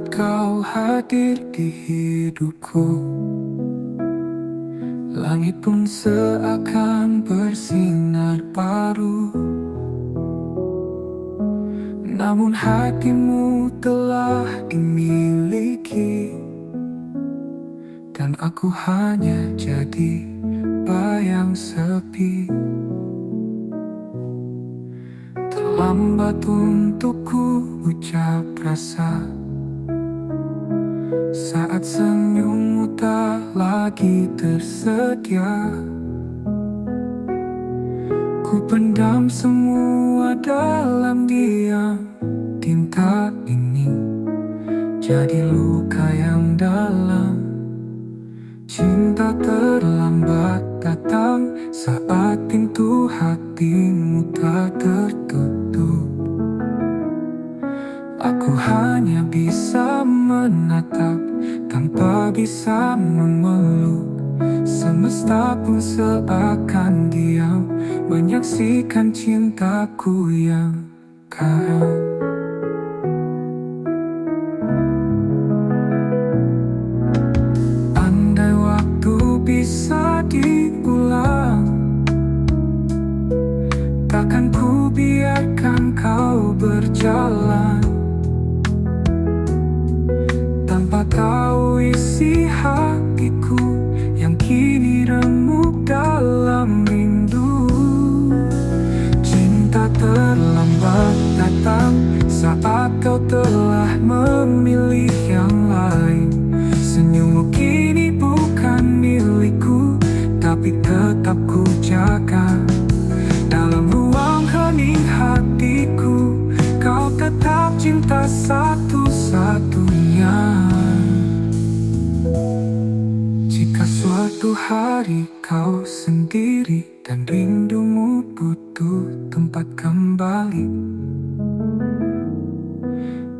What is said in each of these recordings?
saat kau hadir di hidupku, langit pun seakan bersinar baru. Namun hatimu telah dimiliki, dan aku hanya jadi bayang sepi. Terlambat untukku ucap rasa saat senyummu tak lagi tersedia. Ku pendam semua dalam diam. Tinta ini jadi luka yang dalam. Cinta terlambat datang saat pintu hatimu tak tertutup. Aku hanya bisa menatap tanpa bisa memeluk. Semesta pun seakan diam menyaksikan cintaku yang karam. Andai waktu bisa diulang, takkan ku biarkan kau berjalan tanpa tahu isi hatiku yang kini remuk dalam rindu. Cinta terlambat datang saat kau telah memilih yang lain. Senyummu kini bukan milikku, tapi tetap ku jaga dalam ruang hening hatiku. Kau tetap cinta satu-satunya. Jika suatu hari kau sendiri dan rindumu butuh tempat kembali,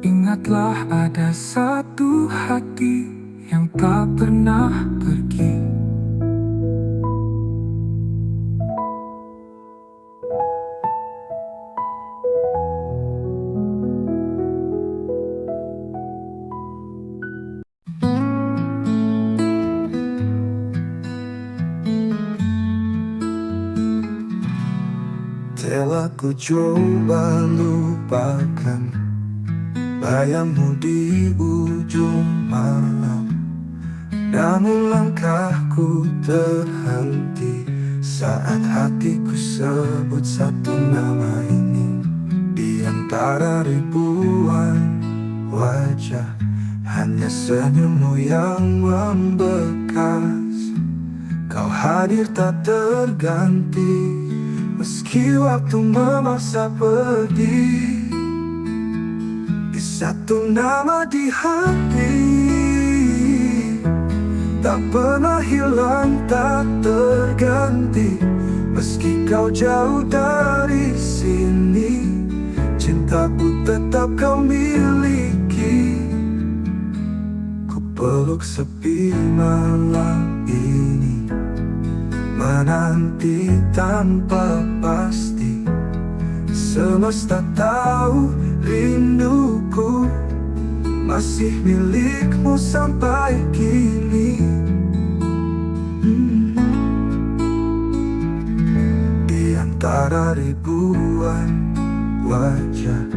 ingatlah ada satu hati yang tak pernah pergi. Telah ku coba lupakan bayangmu di ujung malam, namun langkahku terhenti saat hatiku sebut satu nama ini. Di antara ribuan wajah, hanya senyummu yang membekas. Kau hadir tak terganti, meski waktu memaksa pergi. Di satu nama di hati, tak pernah hilang, tak terganti. Meski kau jauh dari sini, cintaku tetap kau miliki. Ku peluk sepi malam ini, menanti tanpa pasti. Semesta tahu rinduku masih milikmu sampai kini. Di antara ribuan wajah,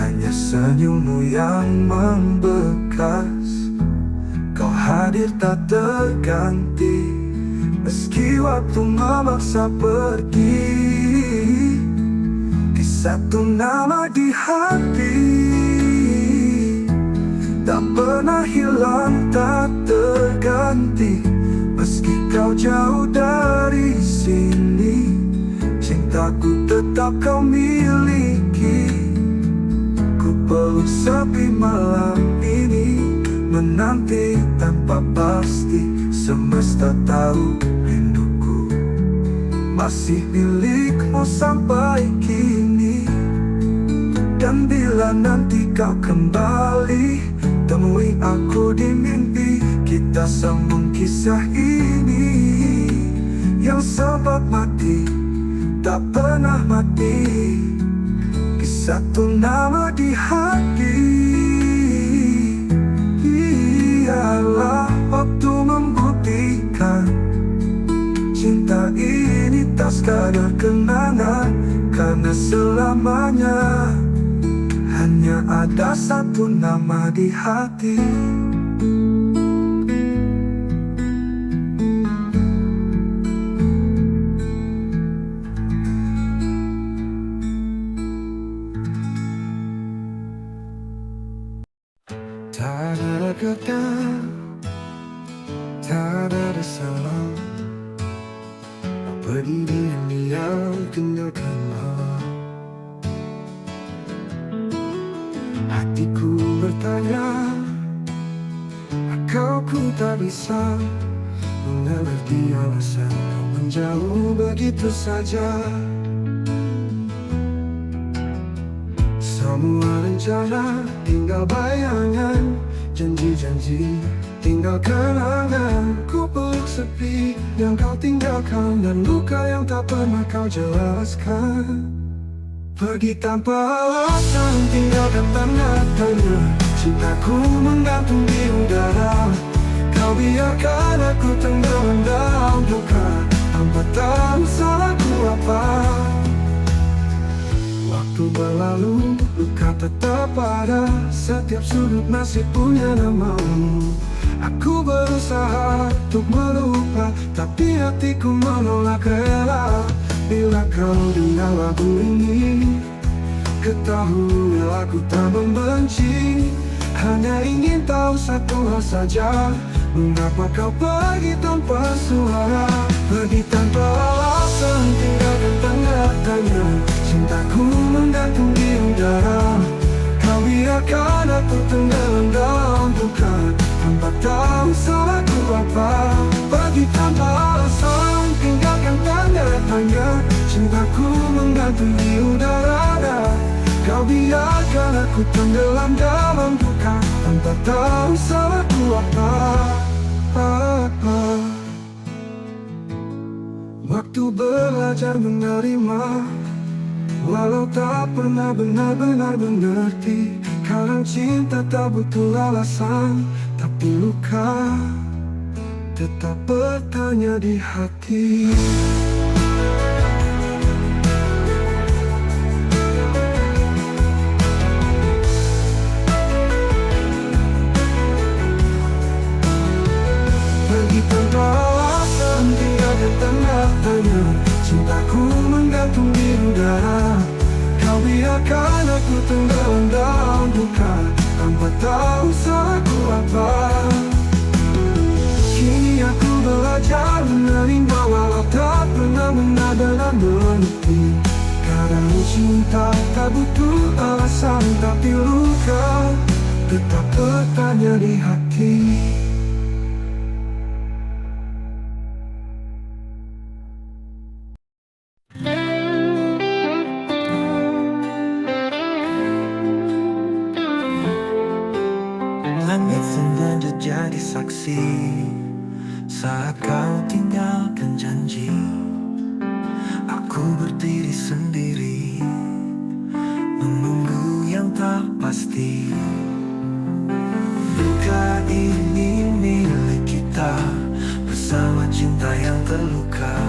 hanya senyummu yang membekas. Kau hadir tak terganti, meski waktu memaksa pergi. Di satu nama di hati, tak pernah hilang, tak terganti. Meski kau jauh dari sini, cintaku tetap kau miliki. Ku peluk sepi malam ini, menanti tanpa pasti. Semesta tahu rinduku masih milikmu sampai kini. Dan bila nanti kau kembali, temui aku di mimpi. Kita sambung kisah ini yang sempat mati, tak pernah mati. Di satu nama di hati, biarlah waktu membuktikan cinta ini tak sekadar kenangan, karena selamanya hanya ada satu nama di hati. Tak ada kata, tak ada salah, pergi diam-diam tinggalkanlah. Hatiku bertanya, kau ku tak bisa mengerti alasan kau menjauh begitu saja. Semua rencana tinggal bayangan, janji-janji tinggal kenangan. Ku peluk sepi yang kau tinggalkan, dan luka yang tak pernah kau jelaskan. Pergi tanpa alasan, tinggalkan tanda tanya. Cintaku menggantung di udara, kau biarkan aku tenggelam dalam duka, tanpa tahu salahku apa. Waktu berlalu, luka tetap ada, setiap sudut masih punya namamu. Aku berusaha untuk melupa, tapi hatiku menolak rela. Bila kau dengar lagu ini, ketahuilah aku tak membenci. Hanya ingin tahu satu hal saja, mengapa kau pergi tanpa suara. Pergi tanpa alasan, tinggalkan tanda tanya. Cintaku menggantung di udara, kau biarkan aku tenggelam dalam duka, tanpa tahu salahku apa. Pergi tanpa alasan, tinggalkan tanda tanya. Cintaku menggantung di udara, kau biarkan aku tenggelam dalam duka, tanpa tahu salahku apa. Waktu belajar menerima, walau tak pernah benar-benar mengerti. Kadang cinta tak butuh alasan, tapi luka tetap bertanya di hati. Pergi tanpa alasan, tinggalkan tanda tanya. Cintaku menggantung di udara, kau biarkan aku tenggelam dalam duka, tanpa tahu salahku apa. Kini aku belajar menerima, walau tak pernah benar-benar mengerti. Kadang cinta tak butuh alasan, tapi luka tetap bertanya di hati. Langit sengaja jadi saksi saat kau tinggalkan janji. Aku berdiri sendiri, menunggu yang tak pasti. Luka ini milik kita, bersama cinta yang terluka.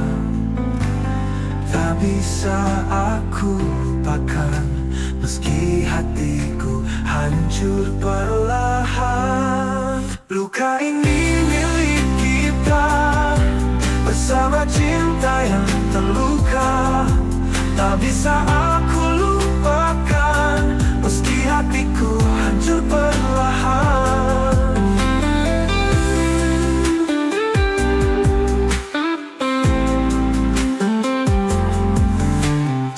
Tak bisa aku lupakan, meski hatiku hancur perlahan. Luka ini milik kita, bersama cinta yang terluka. Tak bisa aku lupakan, meski hatiku hancur perlahan.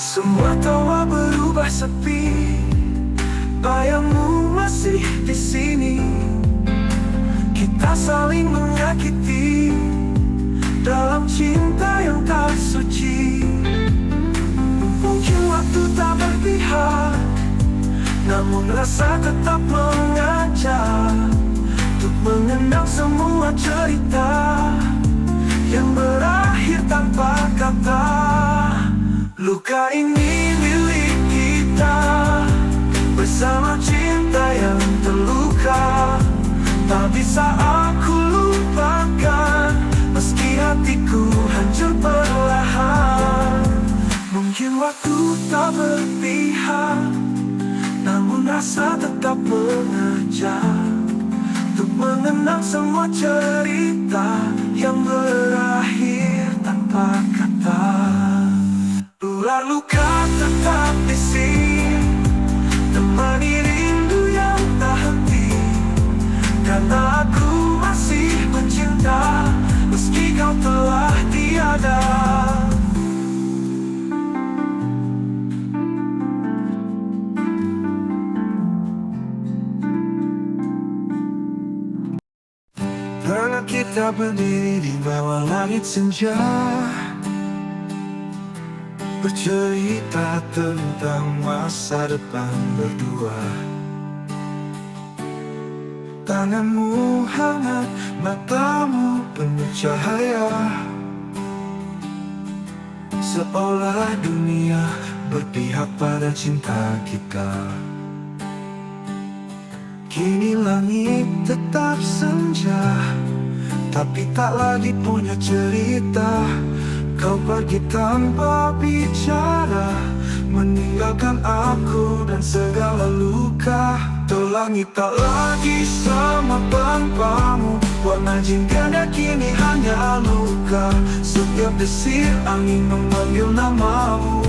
Semua tawa berubah sepi, bayangmu masih di sini. Kita saling menyakiti dalam cinta yang tak suci. Mungkin waktu tak berpihak, namun rasa tetap mengajak untuk mengenang semua cerita yang berakhir tanpa kata. Luka ini milik kita, bersama cinta yang terluka. Tak bisa bisa aku lupakan, meski hatiku hancur perlahan. Mungkin waktu tak berpihak, namun rasa tetap mengajak untuk mengenang semua cerita yang berakhir tanpa kata. Ular luka tetap di sini, temani rindu yang tak henti. Karena aku masih mencinta, meski kau telah tiada. Pernah kita berdiri di bawah langit senja, bercerita tentang masa depan berdua. Tanganmu hangat, matamu penuh cahaya, seolah dunia berpihak pada cinta kita. Kini langit tetap senja, tapi tak lagi punya cerita. Kau pergi tanpa bicara, meninggalkan aku dan segala luka. Tuh langit tak lagi sama tanpamu, warna jingga kini hanya luka. Setiap desir angin memanggil namamu,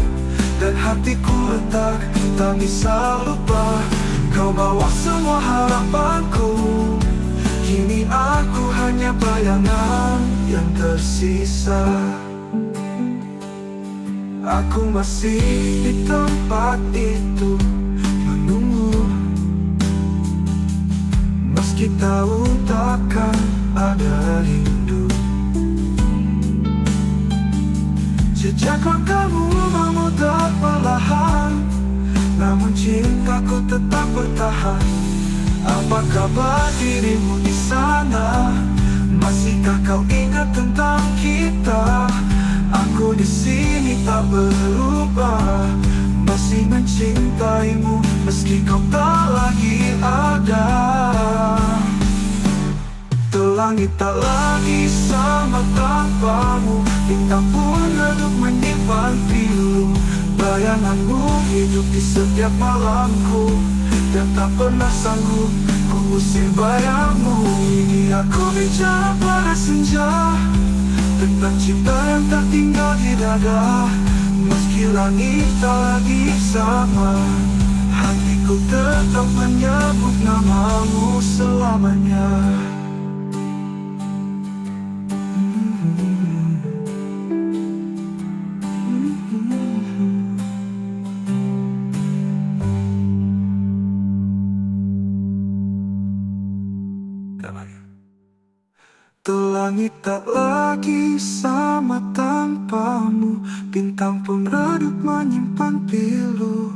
dan hatiku retak, tak bisa lupa. Kau bawa semua harapanku, kini aku hanya bayangan yang tersisa. Aku masih di tempat itu menunggu, meski tahu takkan ada rindu. Jejak langkahmu memutar perlahan, namun cintaku tetap bertahan. Apa kabar dirimu di sana? Masihkah kau ingat tentang kita? Aku di sini tak berubah, masih mencintaimu meski kau tak lagi ada. Tuh langit tak lagi sama tanpamu, bintang pun redup menyimpan pilu. Bayanganmu hidup di setiap malamku, dan tak pernah sanggup ku usir bayangmu. Ini aku bicara pada senja, tentang cinta yang tak tinggal di dada. Meski langit tak lagi sama, hatiku tetap menyebut namamu selamanya. Tuh langit tak lagi sama tanpamu, bintang pun redup menyimpan pilu.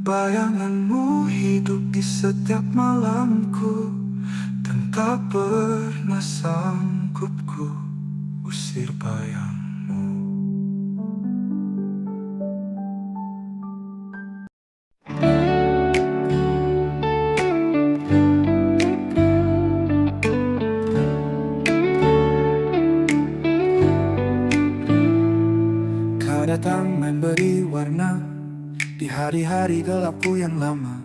Bayanganmu hidup di setiap malamku, dan tak pernah sanggup ku usir bayangmu. Datang memberi warna di hari-hari gelapku yang lama.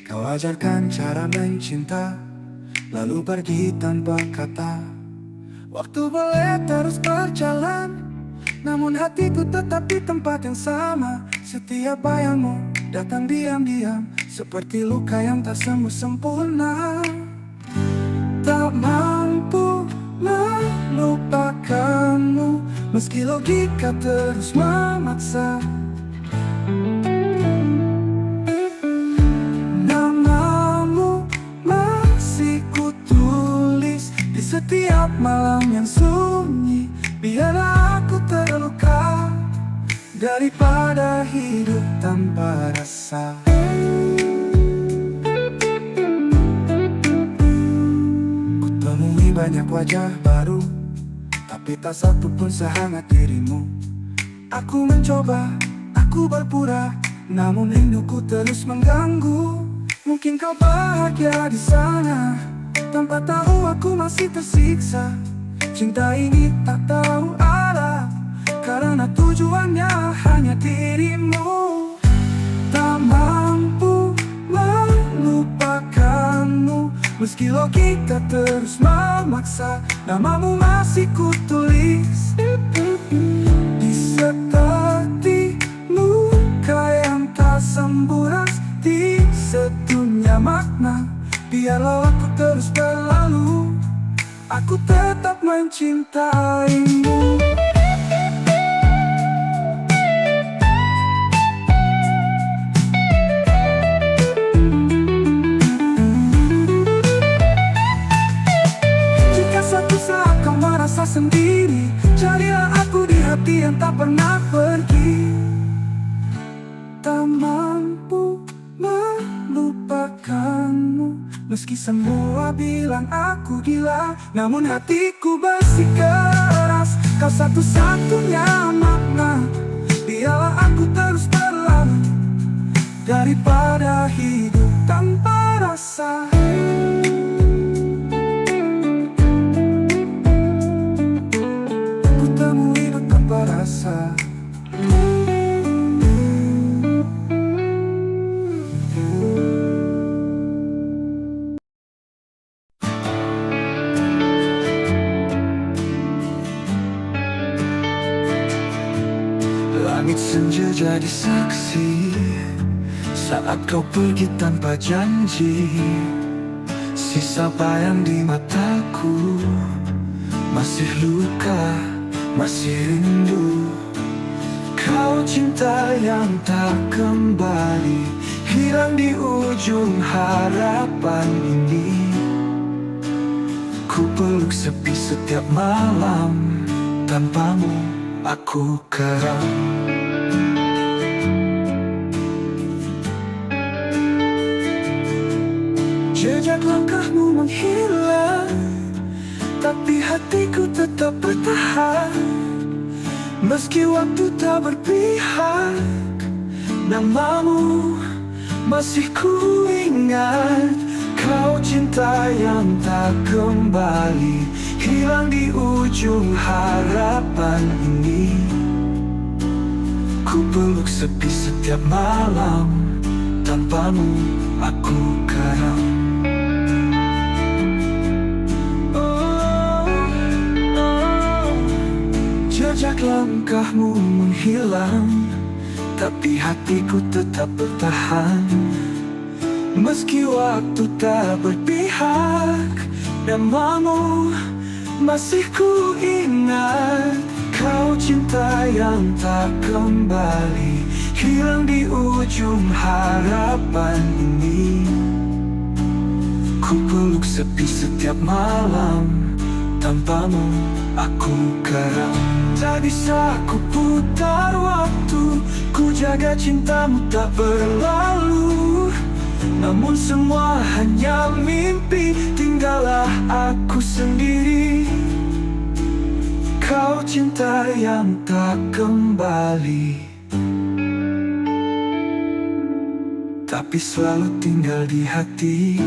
Kau ajarkan cara mencinta, lalu pergi tanpa kata. Waktu boleh terus berjalan, namun hatiku tetap di tempat yang sama. Setiap bayangmu datang diam-diam, seperti luka yang tak sembuh sempurna. Tak mampu melupakanmu, meski logika terus memaksa. Namamu masih kutulis di setiap malam yang sunyi. Biar aku terluka daripada hidup tanpa rasa. Kutemui banyak wajah baru, tapi tak satu pun sehangat dirimu. Aku mencoba, aku berpura, namun rinduku terus mengganggu. Mungkin kau bahagia di sana, Tanpa tahu aku masih tersiksa. Cinta ini tak tahu arah, karena tujuannya hanya dirimu. Tak mampu melupakanmu, meski logika terus memaksa. Namamu masih kutulis di seperti luka yang tak sembuh, di sedunia makna. Biarlah aku terus berlalu, aku tetap mencintaimu. Jika suatu saat kau merasa sendiri, carilah aku di hati yang tak pernah pergi. Tak mampu melupakanmu, meski semua bilang aku gila, namun hatiku bersikeras. Kau satu-satunya makna. Biarlah aku terus berlalu, daripada hidup tanpa rasa. Ku temui hidup tanpa rasa. Langit senja jadi saksi saat kau pergi tanpa janji. Sisa bayang di mataku, masih luka, masih rindu. Kau cinta yang tak kembali, hilang di ujung harapan ini. Ku peluk sepi setiap malam, tanpamu aku keram. Jejak langkahmu menghilang, tapi hatiku tetap bertahan. Meski waktu tak berpihak, namamu masih ku ingat. Kau cinta yang tak kembali, hilang di ujung harapan ini. Ku peluk sepi setiap malam, tanpamu aku karam. Jejak langkahmu menghilang, tapi hatiku tetap bertahan. Meski waktu tak berpihak, namamu masih ku ingat. Kau cinta yang tak kembali, hilang di ujung harapan ini. Ku peluk sepi setiap malam, tanpamu aku karam. Tak bisa ku putar waktu, ku jaga cintamu tak berlalu. Namun semua hanya mimpi, tinggallah aku sendiri. Kau cinta yang tak kembali, tapi selalu tinggal di hati.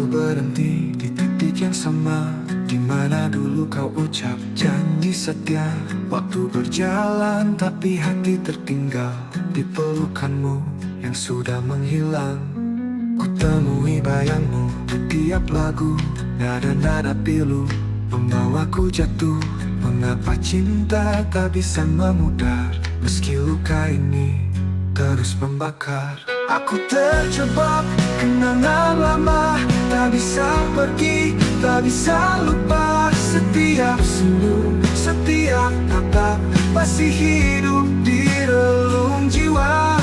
Berhenti di titik yang sama, di mana dulu kau ucap janji setia. Waktu berjalan tapi hati tertinggal di pelukanmu yang sudah menghilang. Ku temui bayangmu di tiap lagu, nada-nada pilu membawaku jatuh. Mengapa cinta tak bisa memudar, meski luka ini terus membakar. Aku terjebak kenangan lama, tak bisa pergi, tak bisa lupa. Setiap senyum, setiap tatap masih hidup di relung jiwa.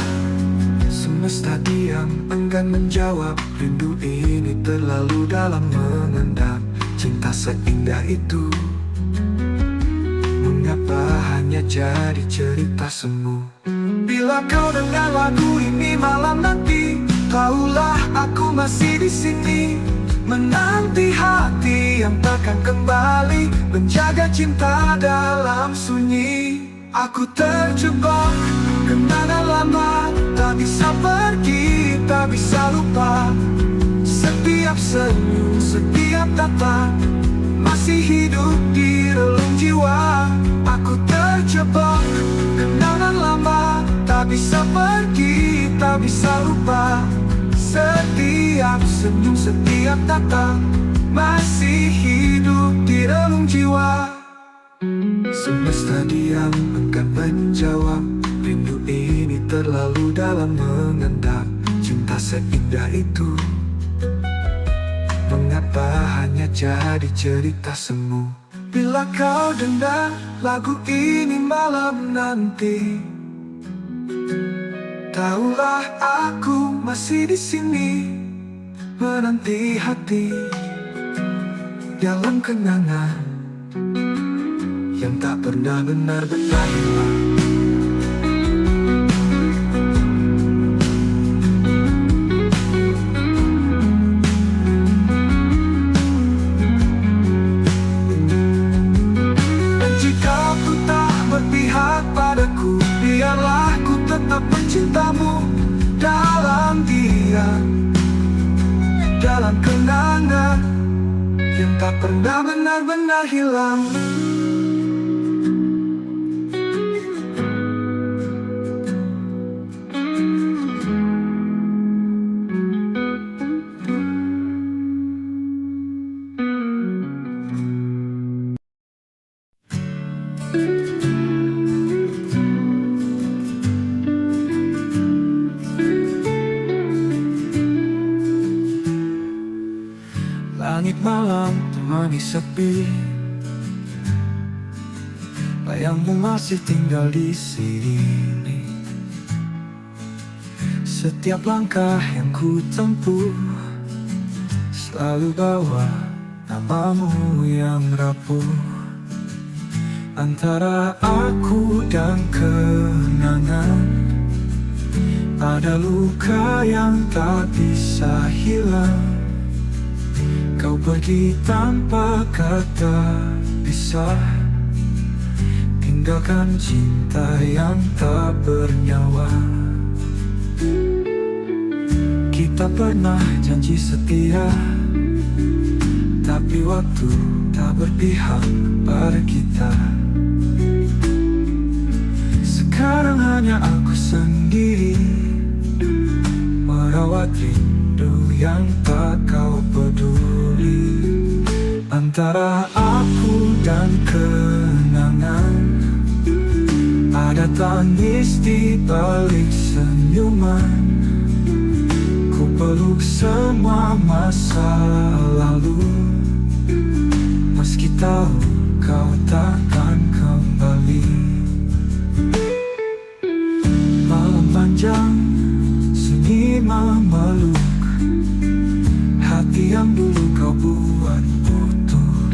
Semesta diam enggan menjawab. Rindu ini terlalu dalam mengendap. Cinta seindah itu, mengapa hanya jadi cerita semu? Bila kau dengar lagu ini malam nanti, tahulah aku masih di sini, menanti hati yang takkan kembali, menjaga cinta dalam sunyi. Aku terjebak kenangan lama, tak bisa pergi, tak bisa lupa. Setiap senyum, setiap tatap masih hidup di relung jiwa. Aku terjebak kenangan lama, tak bisa pergi, tak bisa lupa. Setiap senyum, setiap tatap masih hidup di relung jiwa. Semesta diam enggan menjawab. Rindu ini terlalu dalam mengendap. Cinta seindah itu, mengapa hanya jadi cerita semu? Bila kau dengar lagu ini malam nanti, tahulah aku masih di sini, menanti hati dalam kenangan yang tak pernah benar-benar hilang. Dan jika ku tak berpihak padaku, biarlah ku tetap mencintamu dalam diam, dalam kenangan yang tak pernah benar-benar hilang. Langit malam temani sepi, bayangmu masih tinggal di sini. Setiap langkah yang ku tempuh selalu bawa namamu yang rapuh. Antara aku dan kenangan ada luka yang tak bisa hilang. Kau pergi tanpa kata pisah, tinggalkan cinta yang tak bernyawa. Kita pernah janji setia, tapi waktu tak berpihak pada kita. Sekarang hanya aku sendiri, merawat rindu yang tak kau peduli. Antara aku dan kenangan ada tangis di balik senyuman. Ku peluk semua masa lalu, meski tahu kau takkan kembali. Malam panjang sunyi memeluk hati yang dulu kau buat utuh,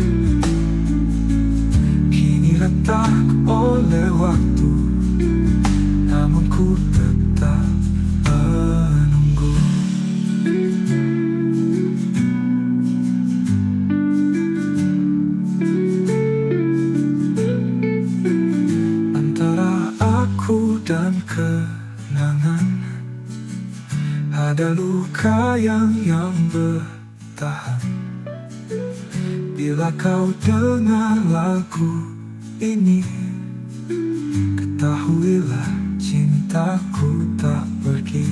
kini retak oleh waktu, namun ku tetap menunggu. Antara aku dan kenangan ada luka yang bertahan. Bila kau dengar lagu ini, ketahuilah cintaku tak pergi.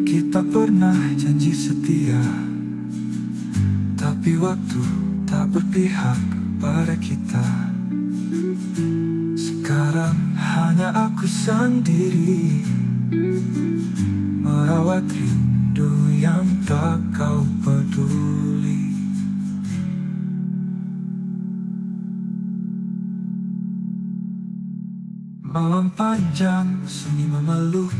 Kita pernah janji setia, tapi waktu tak berpihak pada kita. Sekarang hanya aku sendiri, merawat rindu yang tak kau peduli. Malam panjang sunyi memeluk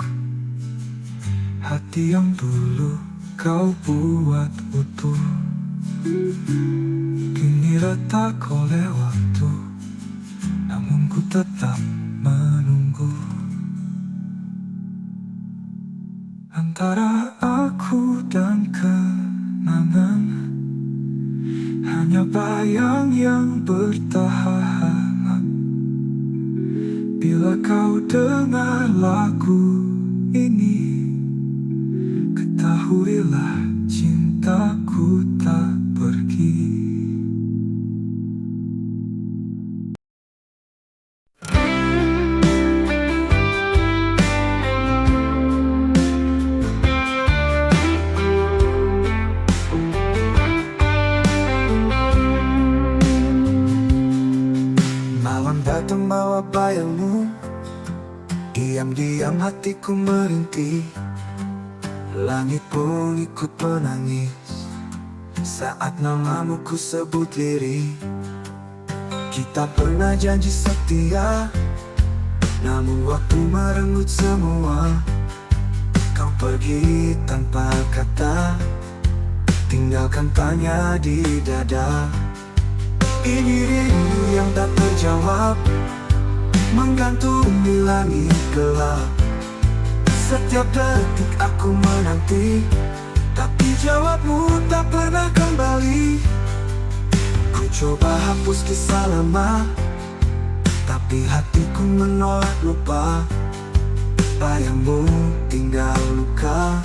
hati yang dulu kau buat utuh. Kini retak oleh waktu, namun ku tetap menunggu. Antara aku dan kenangan, hanya bayang yang bertahan. Bila kau dengar lagu ini, ketahuilah cintaku tak pergi. Malam datang bawa bayangmu, diam-diam hatiku merintih. Langit pun ikut menangis saat namamu ku sebut lirih. Kita pernah janji setia, namun waktu merenggut semua. Kau pergi tanpa kata, tinggalkan tanya di dada. Ini rindu yang tak terjawab, menggantung di langit gelap. Setiap detik aku menanti, tapi jawabmu tak pernah kembali. Ku coba hapus kisah lama, tapi hatiku menolak lupa. Bayangmu tinggal luka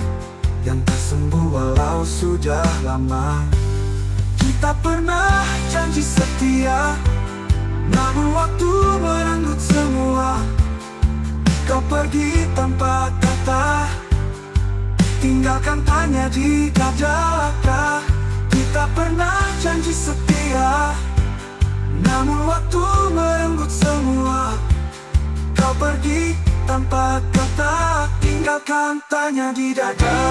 yang tak sembuh walau sudah lama. Kita pernah janji setia, namun waktu merenggut semua. Kau pergi tanpa kata, tinggalkan tanya di dada. Kita pernah janji setia, namun waktu merenggut semua. Kau pergi tanpa kata, tinggalkan tanya di dada.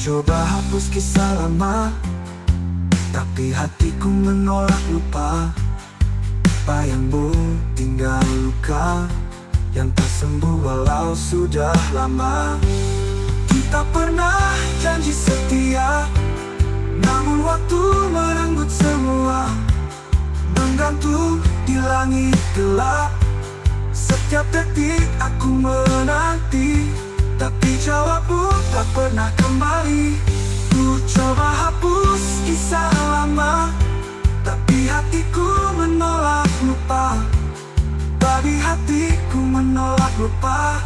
Coba hapus kisah lama, tapi hatiku menolak lupa. Bayangmu tinggal luka yang tak sembuh walau sudah lama. Kita pernah janji setia, namun waktu merenggut semua. Menggantung di langit gelap, setiap detik aku menanti, tapi jawabmu tak pernah kembali. Ku coba hapus kisah lama, tapi hatiku menolak lupa. Babi hatiku menolak lupa.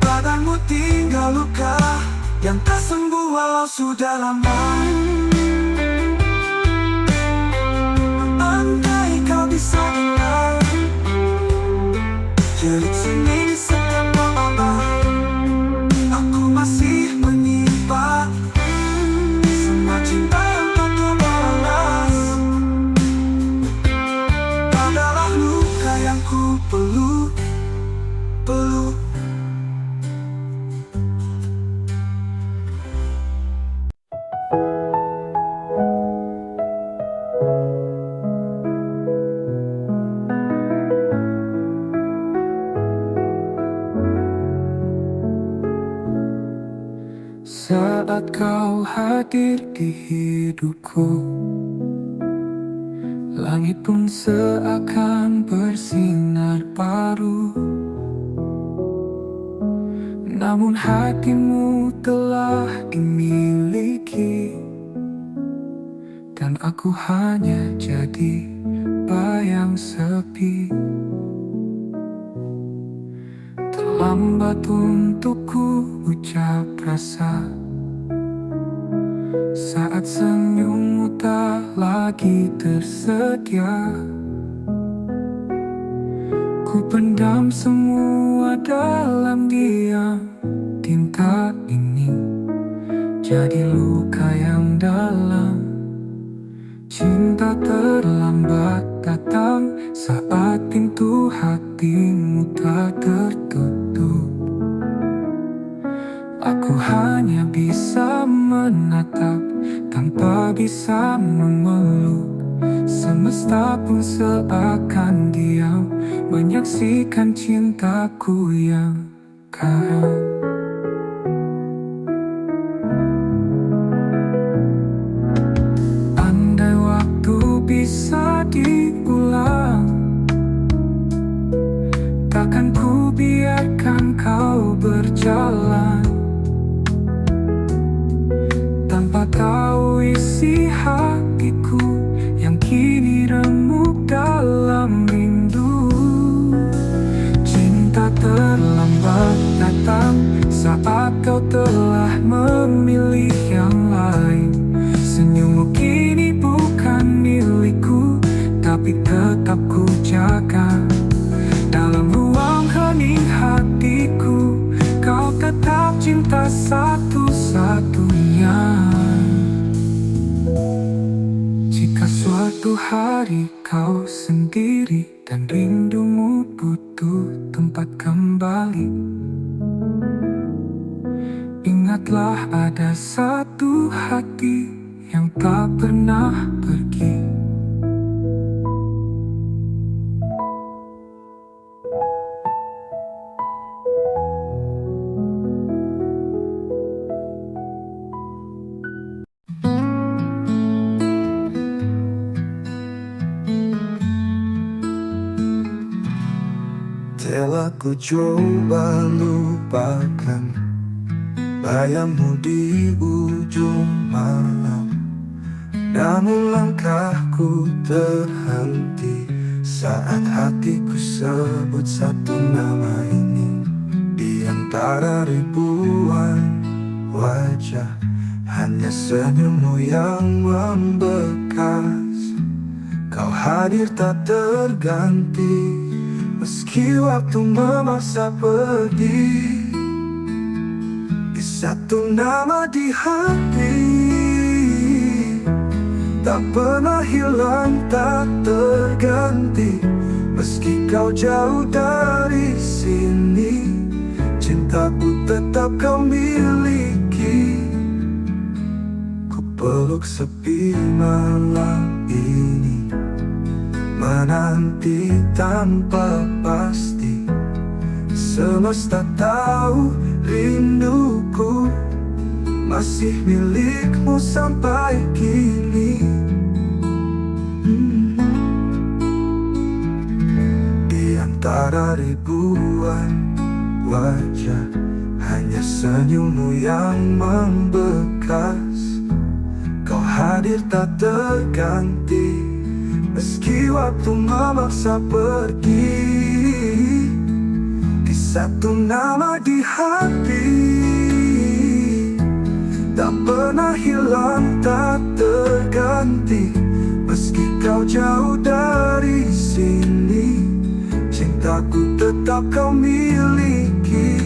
Badanmu tinggal luka yang tak sembuh walau sudah lama. Andai kau bisa dengar jerit seni di setiap malam, aku masih menyimpan semua cinta yang tak terbalas. Adalah luka yang ku peluk. Saat kau hadir di hidupku, langit pun seakan bersinar baru. Namun hatimu telah dimiliki, dan aku hanya jadi bayang sepi. Terlambat untukku ucap rasa saat senyummu tak lagi tersedia. Ku pendam semua dalam diam. Tinta ini jadi luka yang dalam. tak terlambat datang saat pintu hatimu tak tertutup. Aku hanya bisa menatap tanpa bisa memeluk. Semesta pun seakan diam menyaksikan cintaku yang karam. Andai waktu bisa diulang, takkan ku biarkan kau berjalan tanpa tahu isi hatiku yang kini remuk dalam rindu. Cinta terlambat datang saat kau telah memilih yang lain. Senyummu kini bukan milikku, tapi tetap ku jaga. Dalam ruang hening hatiku, kau tetap cinta satu-satunya. Jika suatu hari kau sendiri dan rindumu butuh tempat kembali, ingatlah ada satu hati yang tak pernah pergi. Telah ku coba lupakan bayangmu di ujung malam, namun langkahku terhenti saat hatiku sebut satu nama ini. Di antara ribuan wajah, hanya senyummu yang membekas. Kau hadir tak terganti, meski waktu memaksa pergi. Di satu nama di hati, tak pernah hilang, tak terganti. Meski kau jauh dari sini, cintaku tetap kau miliki. Ku peluk sepi malam ini, menanti tanpa pasti. Semesta tahu rinduku masih milikmu sampai kini. Di antara ribuan wajah, hanya senyummu yang membekas. Kau hadir tak terganti, meski waktu memaksa pergi. Di satu nama di hati, tak pernah hilang, tak terganti. Meski kau jauh dari sini, cintaku tetap kau miliki.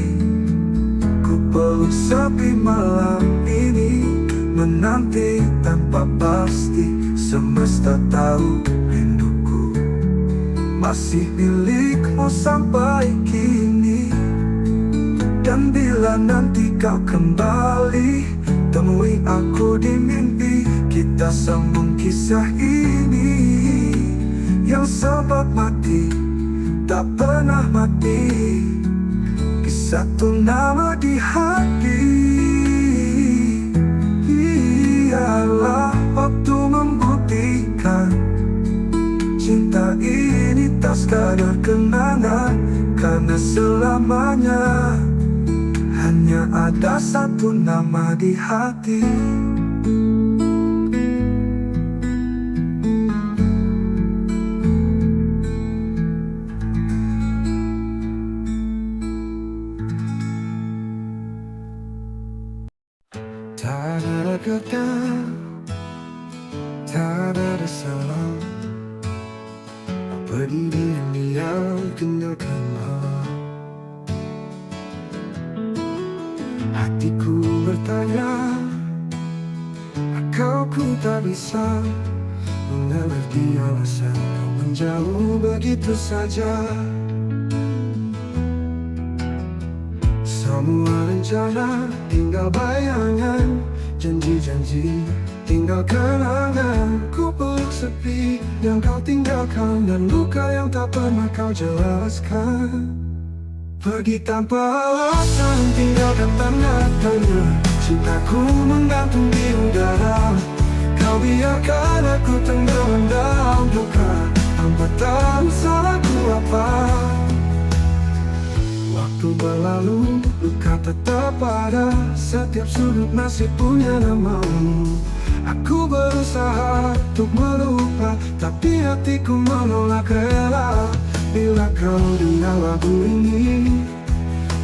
Ku peluk sepi malam ini, menanti tanpa pasti. Semesta tahu rinduku masih milikmu sampai kini. Dan bila nanti kau kembali, temui aku di mimpi. Kita sambung kisah ini yang sempat mati, tak pernah mati. Di satu nama di hati, ialah waktu membuktikan cinta ini tak sekadar kenangan. Karena selamanya hanya ada satu nama di hati. Tak ada kata, tak ada salah. Apa diri yang diam tinggalkanlah. Hatiku bertanya, kau ku tak bisa mengerti alasan kau menjauh begitu saja. Semua rencana tinggal bayangan, janji-janji tinggal kenangan. Ku peluk sepi yang kau tinggalkan, dan luka yang tak pernah kau jelaskan. Pergi tanpa alasan, tinggalkan tanda tanya. Cintaku menggantung di udara. Kau biarkan aku tenggelam dalam duka, tanpa tahu salahku apa. Waktu berlalu, luka tetap ada. Setiap sudut masih punya namamu. Aku berusaha untuk melupa, tapi hatiku menolak rela. Bila kau dengar lagu ini,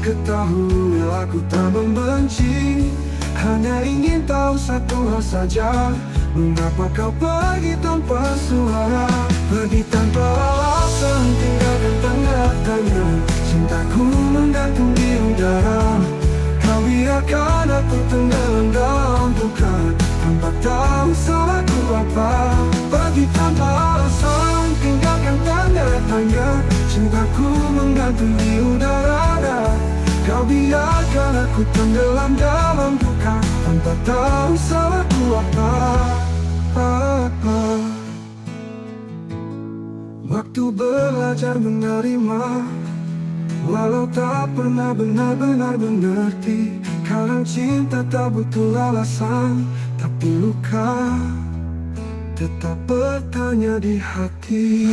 ketahui aku tak membenci. Hanya ingin tahu satu hal saja, mengapa kau pergi tanpa suara? Pergi tanpa alasan, tinggalkan tanda tanya. Cintaku menggantung di udara. Kau biarkan aku tenggelam dalam duka, tanpa tahu salahku apa. Pergi tanpa alasan, tinggalkan tanda tanya. Cintaku menggantung di udara. Kau biarkan aku tenggelam dalam duka, tanpa tahu salahku apa. Waktu belajar menerima, walau tak pernah benar-benar mengerti. Kadang cinta tak butuh alasan, tapi luka tetap bertanya di hati.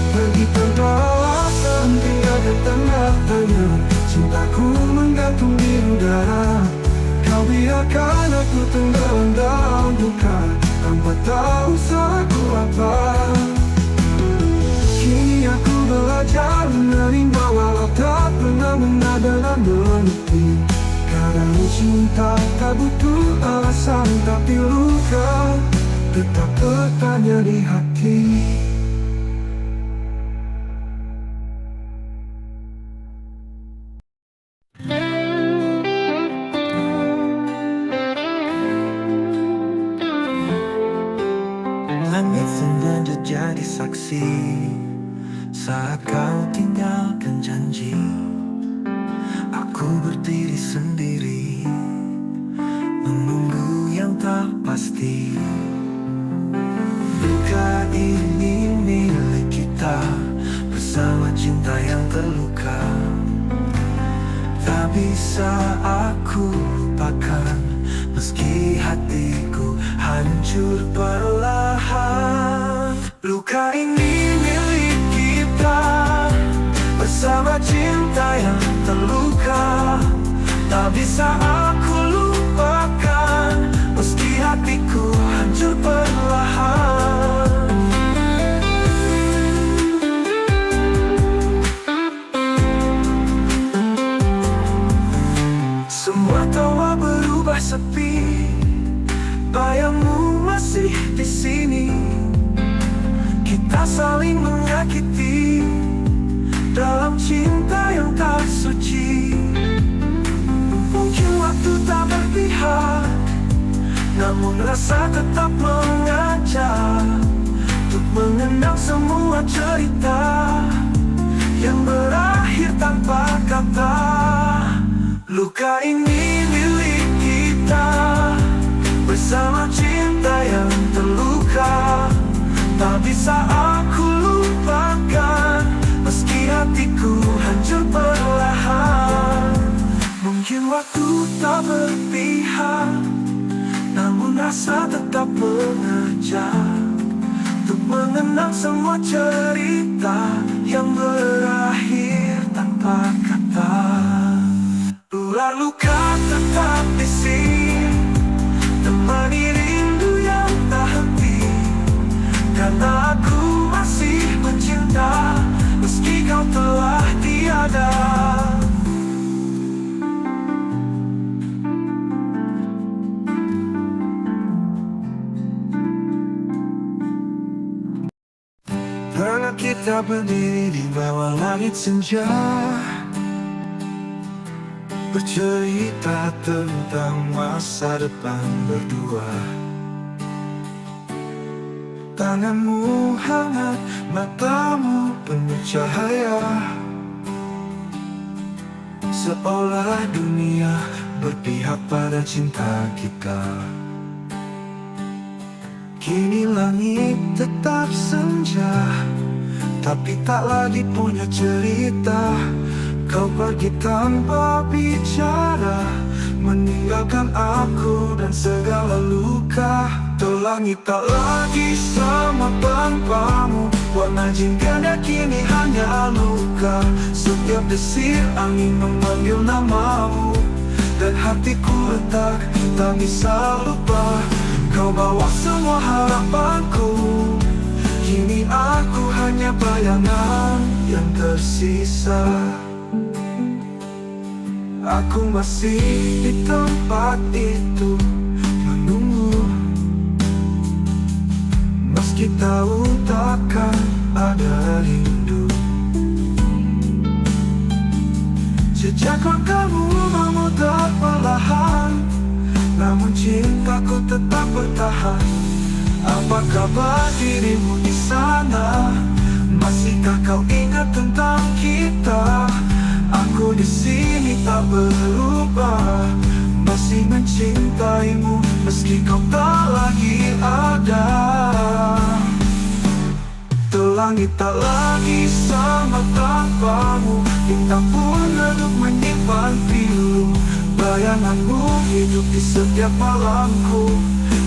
Pergi tanpa alasan, tinggalkan tanda tanya. Cintaku menggantung di udara. Kau biarkan aku tenggelam dalam duka, tanpa tahu salahku apa. Kini aku belajar menerima, walau tak pernah benar-benar mengerti. Kadang cinta tak butuh alasan, tapi luka tetap bertanya di hati. Langit sengaja jadi saksi saat kau tinggalkan janji. Aku berdiri sendiri, menunggu yang tak pasti. Luka ini milik kita, bersama cinta yang terluka. Tak bisa aku lupakan, meski hatiku hancur perlahan. Luka ini milik kita, bersama cinta yang terluka. Tak bisa aku lupakan, meski hatiku hancur perlahan. Semua tawa berubah sepi, bayangmu masih di sini. Kita saling menyakiti dalam cinta yang tak suci. Mungkin waktu tak berpihak, namun rasa tetap mengajak untuk mengenang semua cerita yang berakhir tanpa kata. Luka ini milik kita, bersama cinta yang terluka. Tak bisa aku lupakan, meski hatiku hancur perlahan. Mungkin waktu tak berpihak, namun rasa tetap mengajak untuk mengenang semua cerita yang berakhir tanpa kata. Ular luka tetap di sini, temani rindu yang tak henti. Karena aku masih mencinta, meski kau telah tiada. Pernah kita Kita berdiri di bawah langit senja, bercerita tentang masa depan berdua. Tanganmu hangat, matamu penuh cahaya, seolah dunia berpihak pada cinta kita. Kini langit tetap senja, tapi tak lagi punya cerita. Kau pergi tanpa bicara, meninggalkan aku dan segala luka. Tuh langit tak lagi sama tanpamu, warna jingga kini hanya luka. Setiap desir angin memanggil namamu, dan hatiku retak, tak bisa lupa. Kau bawa semua harapanku, kini aku hanya bayangan yang tersisa. Aku masih di tempat itu menunggu, meski tahu takkan ada rindu. Jejak langkahmu memudar perlahan, namun cintaku tetap bertahan. Apa kabar dirimu di sana? Masihkah kau ingat tentang kita? Aku di sini tak berubah, masih mencintaimu meski kau tak lagi ada. Tuh langit tak lagi sama tanpamu, bintang pun redup menyimpan pilu. Bayanganmu hidup di setiap malamku,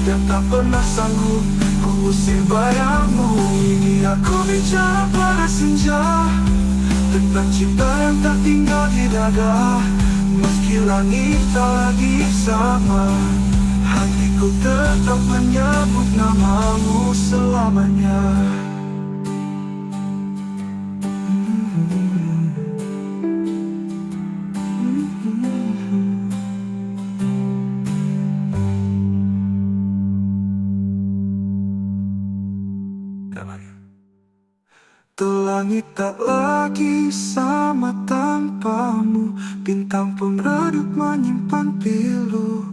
dan tak pernah sanggup ku usir bayangmu. Ini aku bicara pada senja, tentang cinta yang tak tinggal di dada. Meski langit tak lagi sama, hatiku tetap menyebut namamu selamanya. Tuh langit tak lagi sama tanpamu, bintang pun redup menyimpan pilu.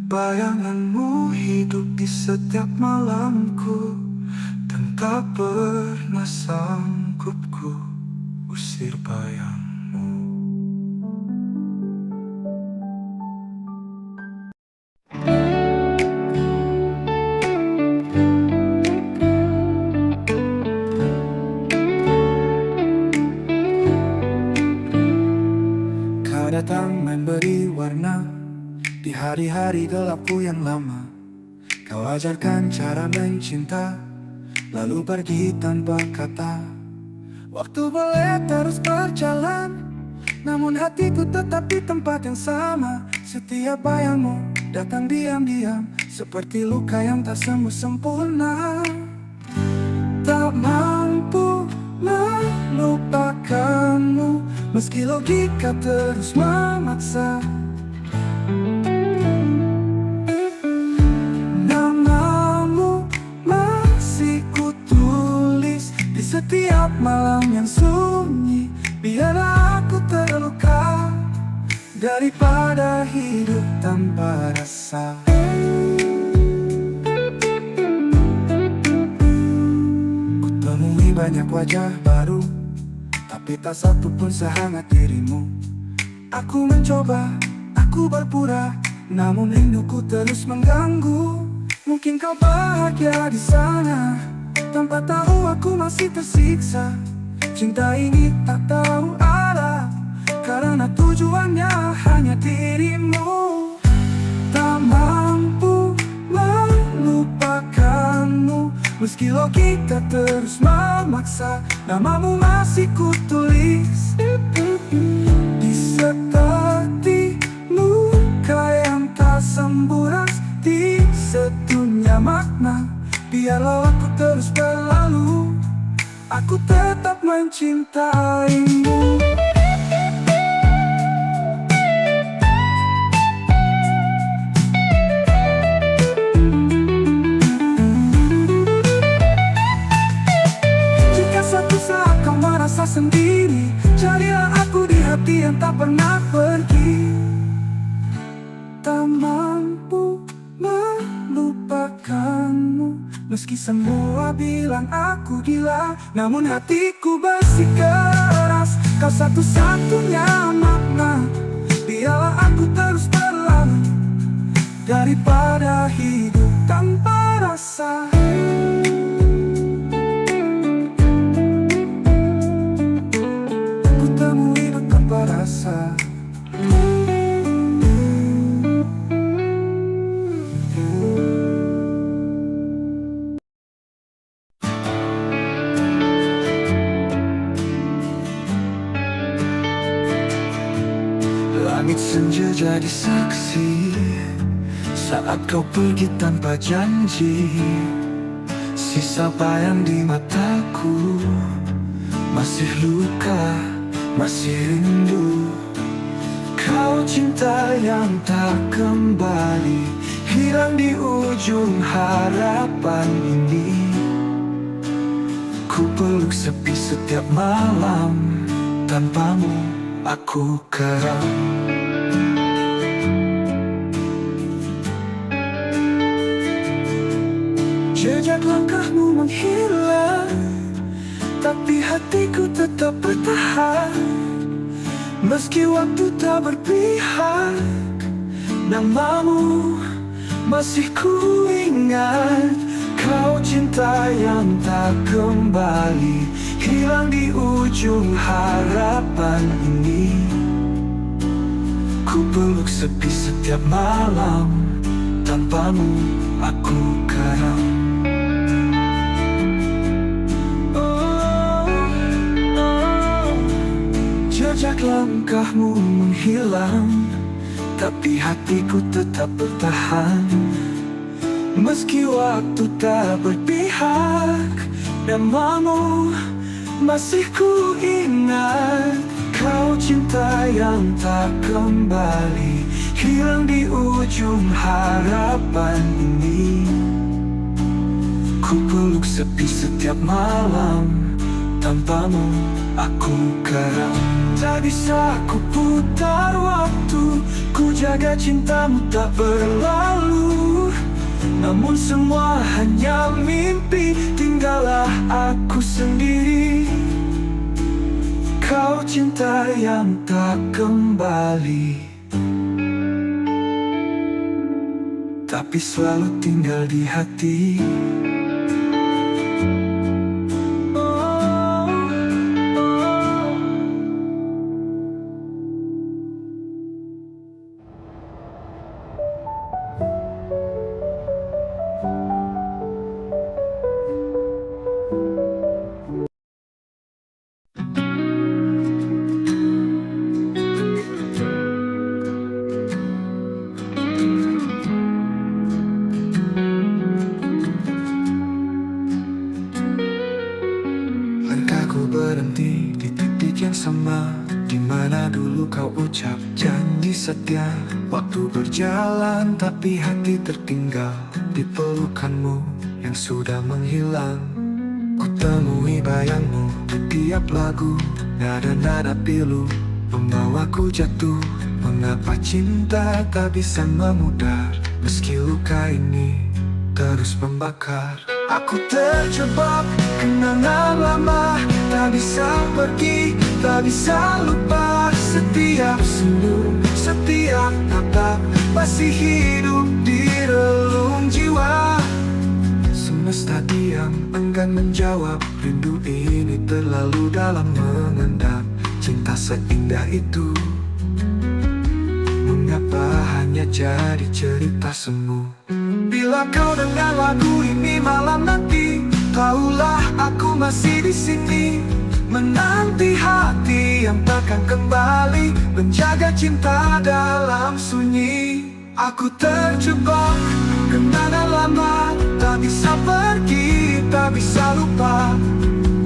Bayanganmu hidup di setiap malamku, dan tak pernah sanggup ku usir bayangmu. Datang memberi warna di hari-hari gelapku yang lama. Kau ajarkan cara mencinta, lalu pergi tanpa kata. Waktu boleh terus berjalan, namun hatiku tetap di tempat yang sama. Setiap bayangmu datang diam-diam, seperti luka yang tak sembuh sempurna. Tak mampu melupakanmu, meski logika terus memaksa. Namamu masih kutulis di setiap malam yang sunyi. Biarlah aku terluka daripada hidup tanpa rasa. Kutemui banyak wajah baru, tapi tak satu pun sehangat dirimu. Aku mencoba, aku berpura, namun rinduku terus mengganggu. Mungkin kau bahagia di sana, tanpa tahu aku masih tersiksa. Cinta ini tak tahu arah, karena tujuannya hanya dirimu. Tak mampu melupakanmu, meski logika terus memaksa. Namamu masih kutulis di seperti luka yang tak sembuh, di sedunia makna. Biarlah aku terus berlalu, aku tetap mencintaimu. Meski semua bilang aku gila, namun hatiku bersikeras. Kau satu-satunya makna. Biarlah aku terus berlama daripada hidup tanpa rasa. Ku temui tanpa rasa. Langit senja jadi saksi saat kau pergi tanpa janji. Sisa bayang di mataku, masih luka, masih rindu. Kau cinta yang tak kembali, hilang di ujung harapan ini. Ku peluk sepi setiap malam, tanpamu aku keram. Jejak langkahmu menghilang, tapi hatiku tetap bertahan. Meski waktu tak berpihak, namamu masih ku ingat. Kau cinta yang tak kembali, hilang di ujung harapan ini. Ku peluk sepi setiap malam, tanpamu aku karam. Jejak langkahmu menghilang, tapi hatiku tetap bertahan. Meski waktu tak berpihak, namamu masih ku ingat. Kau cinta yang tak kembali, hilang di ujung harapan ini. Ku peluk sepi setiap malam, tanpamu aku karam. Tak bisa ku putar waktu, ku jaga cintamu tak berlalu. Namun semua hanya mimpi, tinggallah aku sendiri. Kau cinta yang tak kembali, tapi selalu tinggal di hati. Berhenti di titik yang sama, di mana dulu kau ucap janji setia. Waktu berjalan tapi hati tertinggal di pelukanmu yang sudah menghilang. Ku temui bayangmu di tiap lagu, nada-nada pilu membawaku jatuh. Mengapa cinta tak bisa memudar, meski luka ini terus membakar. Aku terjebak kenangan lama, tak bisa pergi, tak bisa lupa. Setiap senyum, setiap tatap masih hidup di relung jiwa. Semesta diam, enggan menjawab. Rindu ini terlalu dalam mengendap. Cinta seindah itu, mengapa hanya jadi cerita semu? Bila kau dengar lagu ini malam nanti, tahulah aku masih di sini, menanti hati yang takkan kembali, menjaga cinta dalam sunyi. Aku terjebak kenangan lama, tak bisa pergi, tak bisa lupa.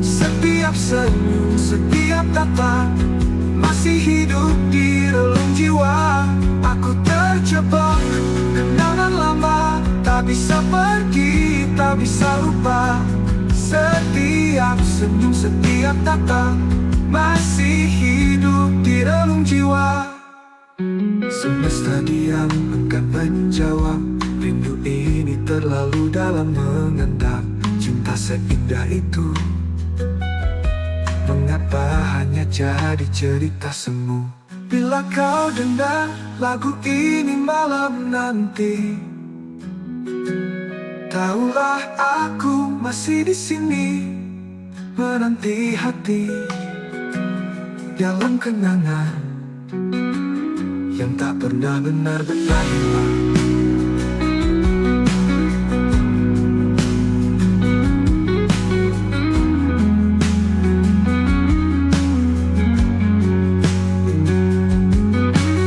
Setiap senyum, setiap tatap masih hidup di relung jiwa. Aku terjebak kenangan lama, tak bisa pergi, tak bisa lupa. Setiap senyum, setiap tatap masih hidup di relung jiwa. Semesta diam, enggan menjawab. Rindu ini terlalu dalam mengendap. cinta seindah itu? Mengapa hanya jadi cerita semu? Bila kau dengar lagu ini malam nanti, tahulah aku masih di sini menanti hati dalam kenangan yang tak pernah benar-benar hilang.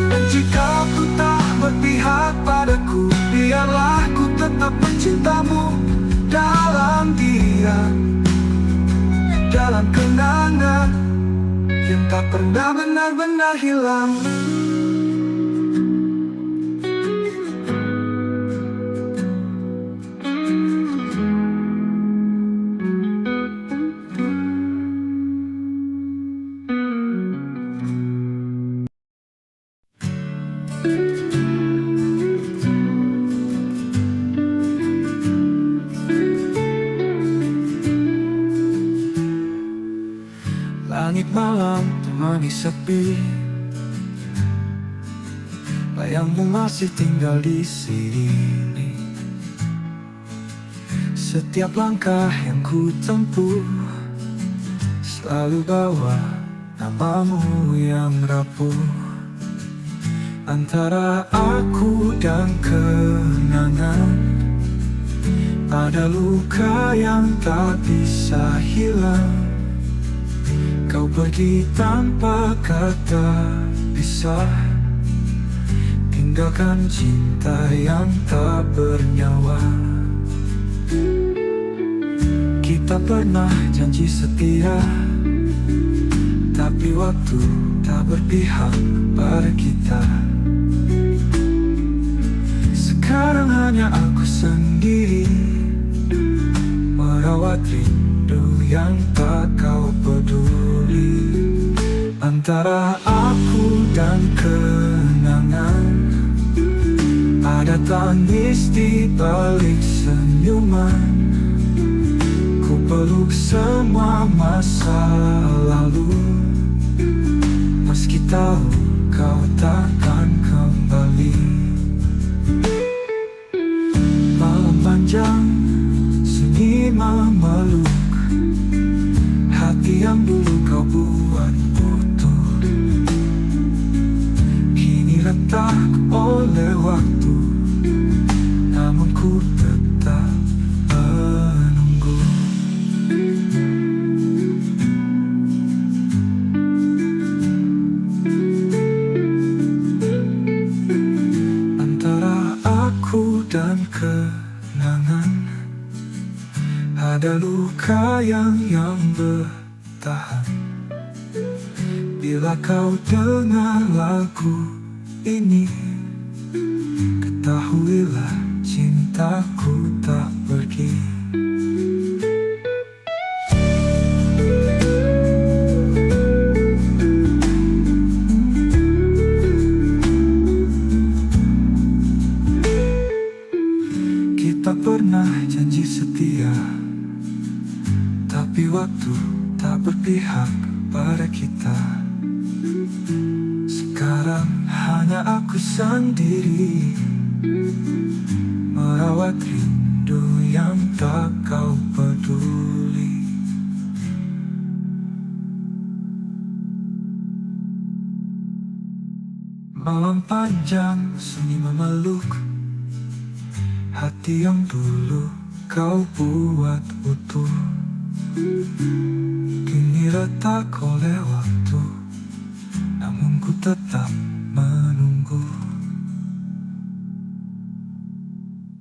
Dan jika ku tak berpihak padaku, biarlah ku tetap mencintamu dalam diam, dalam kenangan yang tak pernah benar-benar hilang. Langit malam temani sepi, bayangmu masih tinggal di sini. Setiap langkah yang ku tempuh selalu bawa namamu yang rapuh. Antara aku dan kenangan ada luka yang tak bisa hilang. Kau pergi tanpa kata pisah, tinggalkan cinta yang tak bernyawa. Kita pernah janji setia, tapi waktu tak berpihak pada kita. Sekarang hanya aku sendiri merawat rindu yang tak kau peduli. Antara aku dan kenangan ada tangis di balik senyuman. Ku peluk semua masa lalu, meski tahu kau takkan kembali. Malam panjang sunyi memeluk hati yang dulu kau buat utuh, kini retak oleh waktu, namun ku tetap menunggu. Antara aku dan kenangan ada luka yang bertahan. Bila kau dengar lagu ini, ketahuilah cintaku tak pergi. Kita pernah janji setia, tapi waktu tak berpihak pada kita. Sekarang hanya aku sendiri merawat rindu yang tak kau peduli. Malam panjang sunyi memeluk hati yang dulu kau buat utuh, kini retak oleh waktu, namun ku tetap menunggu.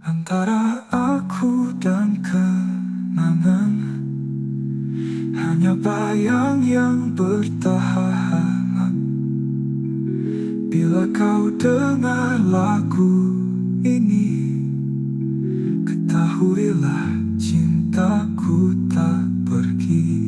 Antara aku dan kenangan hanya bayang yang bertahan. Bila kau dengar lagu ini, ketahuilah cintaku tak pergi.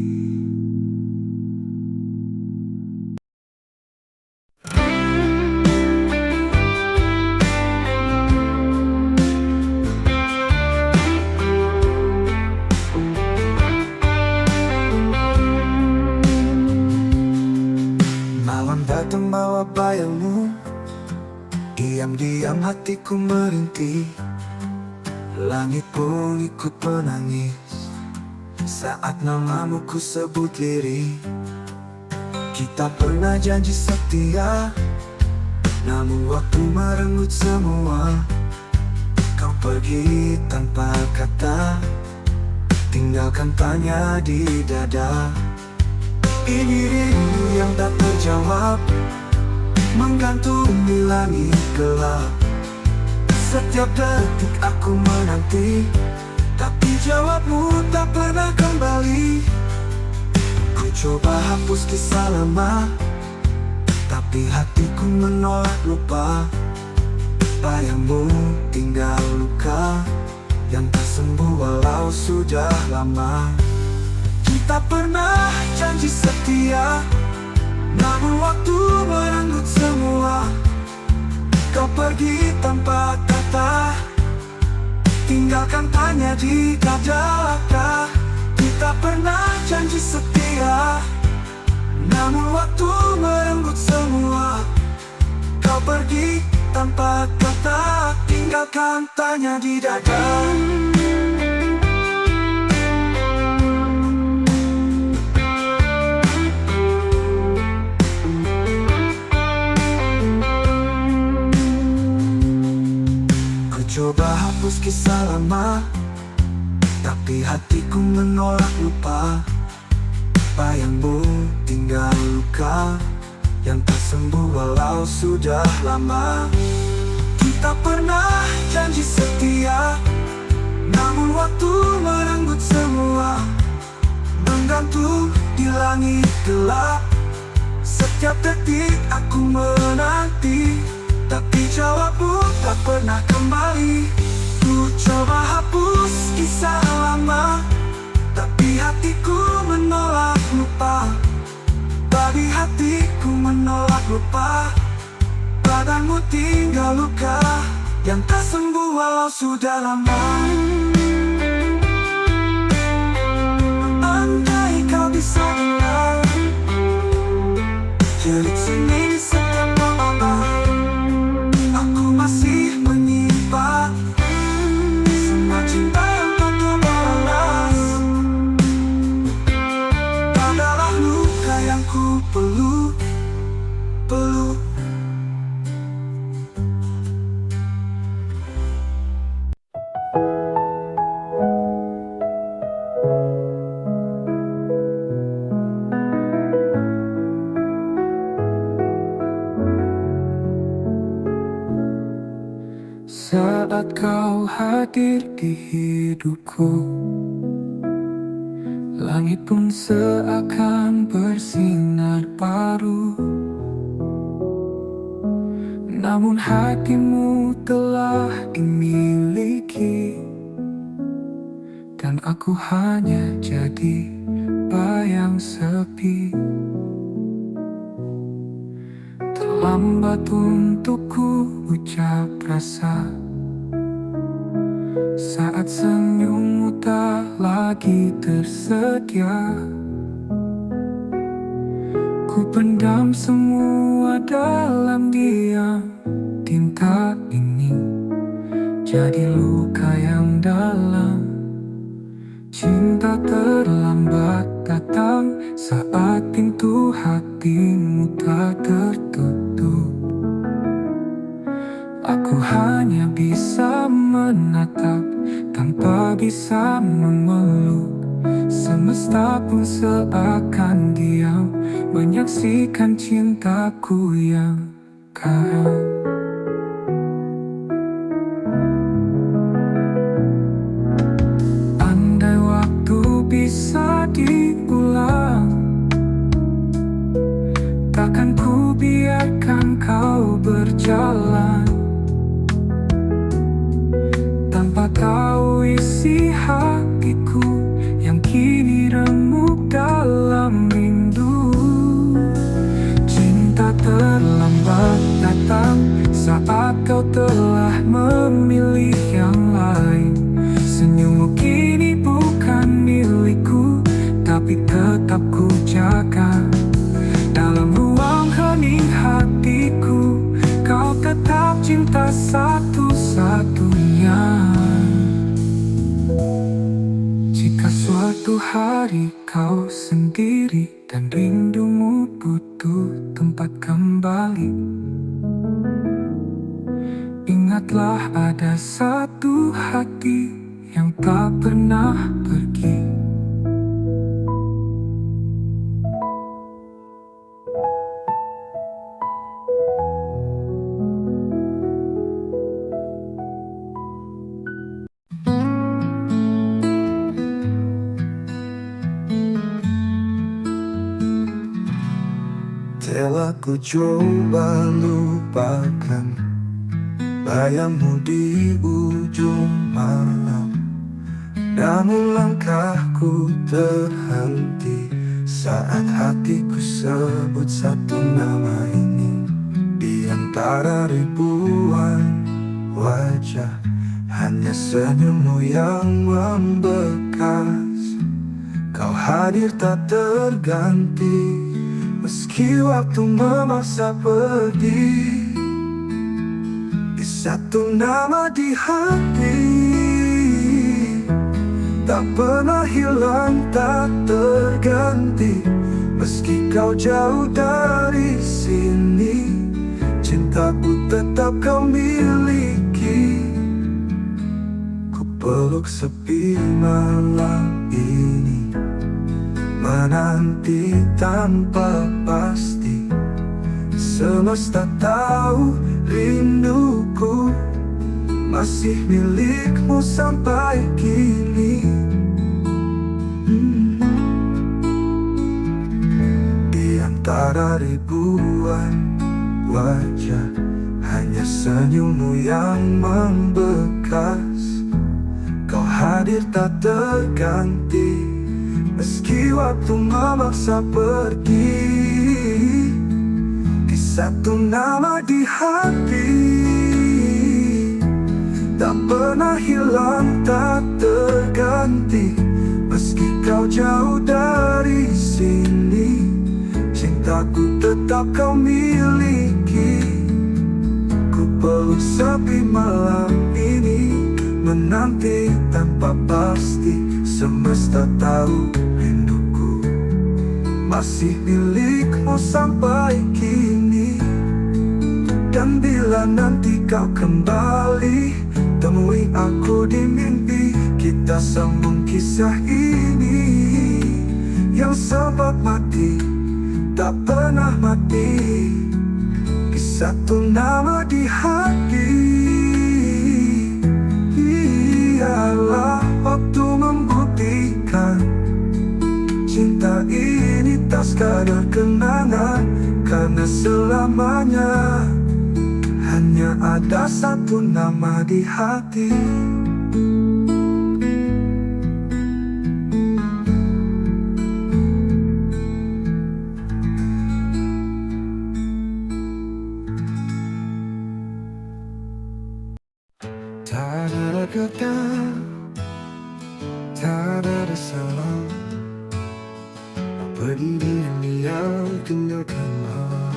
Diam-diam hatiku merintih, langit pun ikut menangis saat namamu ku sebut lirih. Kita pernah janji setia, namun waktu merenggut semua. Kau pergi tanpa kata, tinggalkan tanya di dada. Ini rindu yang tak terjawab, menggantung di langit gelap. Setiap detik aku menanti, tapi jawabmu tak pernah kembali. Ku coba hapus kisah lama, tapi hatiku menolak lupa. Bayangmu tinggal luka yang tak sembuh walau sudah lama. Kita pernah janji setia, namun waktu merenggut semua. Kau pergi tanpa kata, tinggalkan tanya di dada. Kita pernah janji setia, namun waktu merenggut semua. Kau pergi tanpa kata, tinggalkan tanya di dada. Coba hapus kisah lama, tapi hatiku menolak lupa. Bayangmu tinggal luka yang tak sembuh walau sudah lama. Kita pernah janji setia, namun waktu merenggut semua. Menggantung di langit gelap, setiap detik aku menanti, tapi jawabmu tak pernah kembali. Ku coba hapus kisah lama, tapi hatiku menolak lupa. Bagi hatiku menolak lupa, badanmu tinggal luka yang tak sembuh walau sudah lama. Andai kau bisa dengar jerit seni di setiap malam, aku masih menyimpan semua cinta yang tak terbalas. Adalah luka yang ku peluk. Saat kau hadir di hidupku, langit pun seakan bersinar baru. Namun hatimu telah dimiliki, dan aku hanya jadi bayang sepi. Terlambat untukku ucap rasa saat senyummu tak lagi tersedia. Ku pendam semua dalam diam. Tinta ini jadi luka yang dalam. Cinta terlambat datang saat pintu hatimu tak tertutup. Aku hanya bisa menatap tanpa bisa memeluk. Semesta pun seakan diam menyaksikan cintaku yang karam. Andai waktu bisa diulang, takkan ku biarkan kau berjalan tanpa tahu isi hatiku yang kini remuk dalam rindu. Cinta terlambat datang saat kau telah memilih yang lain. Senyummu kini bukan milikku, tapi tetap ku jaga. Dalam ruang hening hatiku, kau tetap cinta satu-satunya. Jika suatu hari kau sendiri dan rindumu butuh tempat kembali, ingatlah ada satu hati yang tak pernah pergi. Telah ku coba lupakan bayangmu di ujung malam, namun langkahku terhenti saat hatiku sebut satu nama ini. Di antara ribuan wajah, hanya senyummu yang membekas. Kau hadir tak terganti, meski waktu memaksa pergi. Di satu nama di hati, tak pernah hilang, tak terganti. Meski kau jauh dari sini, cintaku tetap kau miliki. Ku peluk sepi malam ini, menanti tanpa pasti. Semesta tahu rinduku masih milikmu sampai kini. Di antara ribuan wajah, hanya senyummu yang membekas. Kau hadir tak terganti, meski waktu memaksa pergi. Di satu nama di hati, tak pernah hilang, tak terganti. Meski kau jauh dari sini, cintaku tetap kau miliki. Ku peluk sepi malam ini, menanti tanpa pasti. Semesta tahu rinduku masih milikmu sampai kini. Dan bila nanti kau kembali, temui aku di mimpi. Kita sambung kisah ini yang sempat mati, tak pernah mati. Di satu nama di hati, ialah waktu membuktikan cinta ini tak sekadar kenangan. Karena selamanya hanya ada satu nama di hati. Tak ada kata, tak ada salah, pergi diam-diam tinggalkanlah.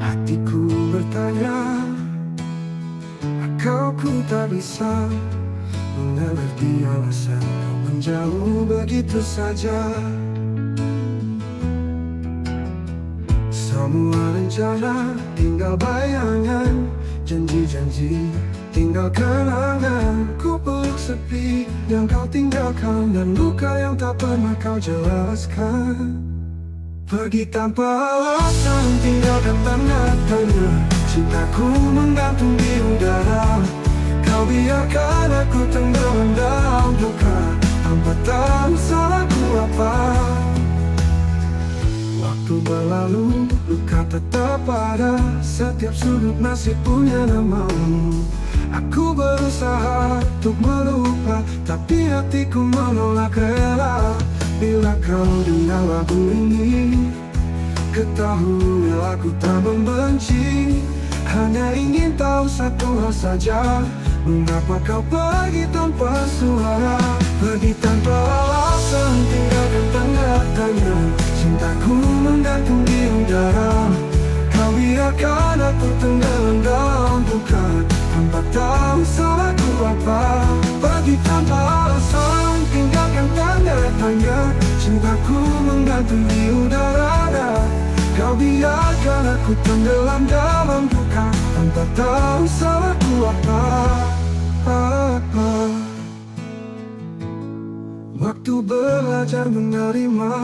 Hatiku bertanya, kau ku tak bisa mengerti alasan kau menjauh begitu saja. Semua rencana tinggal bayangan, janji-janji tinggal kenangan. Ku peluk sepi yang kau tinggalkan, dan luka yang tak pernah kau jelaskan. Pergi tanpa alasan, tinggalkan tanda tanya. Cintaku menggantung di udara, kau biarkan aku tenggelam dalam duka tanpa tahu salahku apa. Waktu berlalu, luka tetap ada, setiap sudut masih punya namamu. Aku berusaha untuk melupa, tapi hatiku menolak rela. Bila kau dengar lagu ini, ketahui aku tak membenci. Hanya ingin tahu satu hal saja, mengapa kau pergi tanpa suara. Pergi tanpa alasan, tinggalkan tanda tanya. Cintaku menggantung di udara, kau biarkan aku tenggelam dalam duka, tanpa tahu salahku apa. Pergi tanpa alasan, tinggalkan tanda tanya. Cintaku menggantung di udara. Kau biarkan aku tenggelam dalam duka, tanpa tahu salahku apa. Waktu belajar menerima,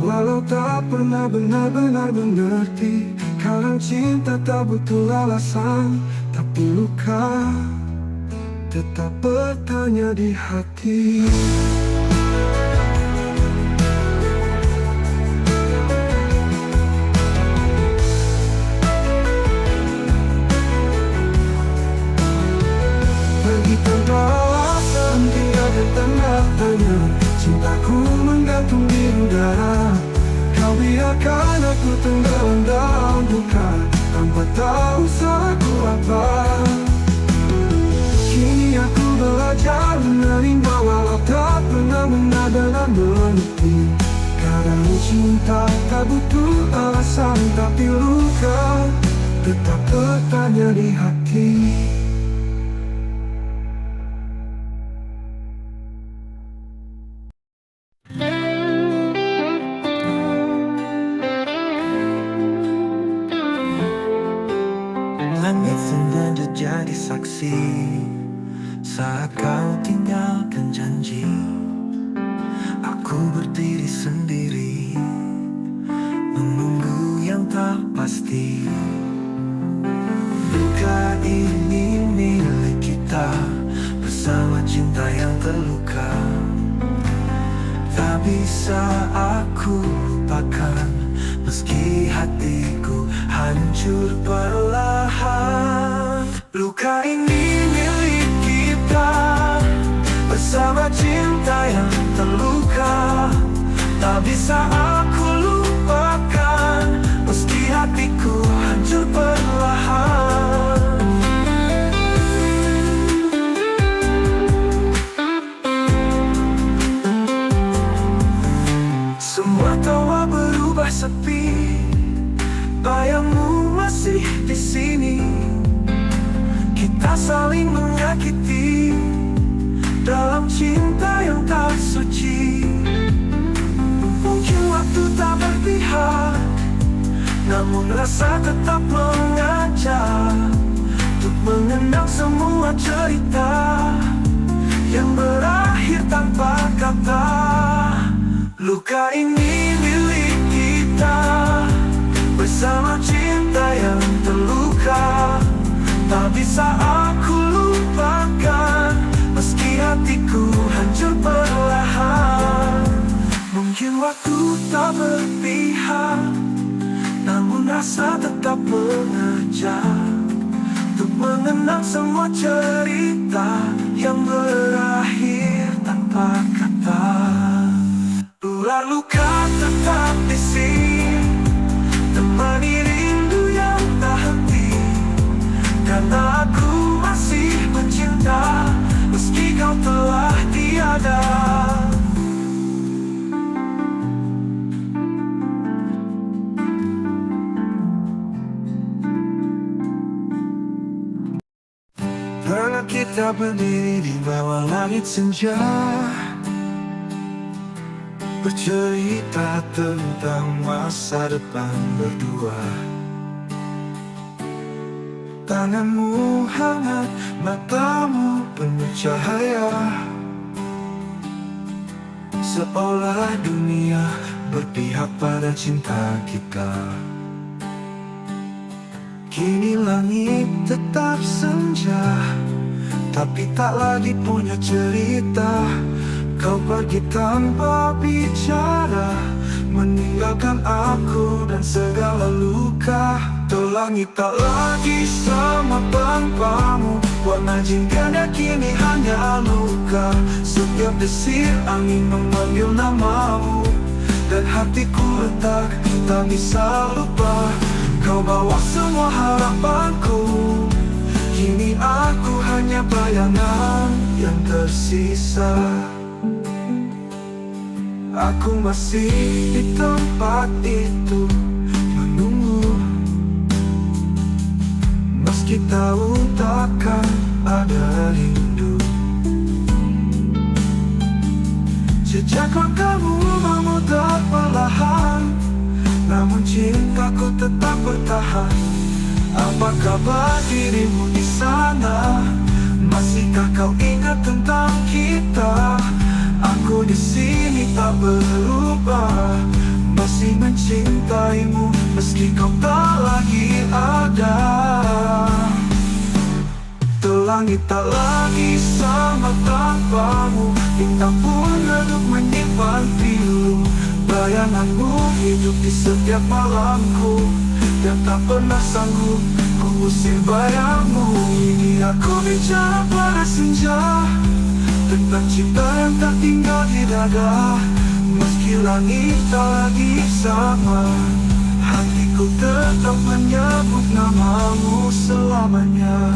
walau tak pernah benar-benar mengerti. Kadang cinta tak butuh alasan, tapi luka tetap bertanya di hati. Pergi tanpa alasan, tinggalkan tanda tanya. Cintaku menggantung di udara. Kau biarkan aku tenggelam dalam duka, tanpa tahu salahku apa. Kini aku belajar menerima, walau tak pernah benar-benar mengerti. Kadang cinta tak butuh alasan, tapi luka tetap bertanya di hati. Langit sengaja jadi saksi saat kau tinggalkan janji. Aku berdiri sendiri, menunggu yang tak pasti. Luka ini milik kita, bersama cinta yang terluka. Tak bisa aku lupakan, meski hatiku hancur perlahan. Luka ini milik kita, bersama cinta yang terluka. Tak bisa aku lupakan, meski hatiku hancur perlahan. Semua tawa berubah sepi, bayangmu masih di sini. Kita saling menyakiti dalam cinta yang tak suci. Mungkin waktu tak berpihak, namun rasa tetap mengajak untuk mengenang semua cerita yang berakhir tanpa kata. Luka ini milik kita, bersama cinta yang terluka. Tak bisa aku lupakan, meski hatiku hancur perlahan. Mungkin waktu tak berpihak, namun rasa tetap mengajak untuk mengenang semua cerita yang berakhir tanpa kata. Ular luka tetap di sini, temani rindu yang tak henti. Karena aku masih mencinta, meski kau telah tiada. Pernah kita berdiri di bawah langit senja, bercerita tentang masa depan berdua. Tanganmu hangat, matamu penuh cahaya, seolah dunia berpihak pada cinta kita. Kini langit tetap senja, tapi tak lagi punya cerita. Kau pergi tanpa bicara, meninggalkan aku dan segala luka. Tuh langit tak lagi sama tanpamu, warna jingkanya kini hanya luka. Setiap desir angin memanggil namamu, dan hatiku retak, tak bisa lupa. Kau bawa semua harapanku, kini aku hanya bayangan yang tersisa. Aku masih di tempat itu, menunggu meski tahu takkan ada rindu. Jejak langkahmu memudar perlahan, namun cintaku tetap bertahan. Apa kabar dirimu di sana? Masihkah kau ingat tentang kita? Aku di sini tak berubah, masih mencintaimu meski kau tak lagi ada. Langit tak lagi sama tanpamu, bintang pun redup menyimpan pilu. Bayanganmu hidup di setiap malamku, dan tak pernah sanggup ku usir bayangmu. Ini aku bicara pada senja, tentang cinta yang tak tinggal di dada. Meski langit tak lagi sama, hatiku tetap menyebut namamu selamanya.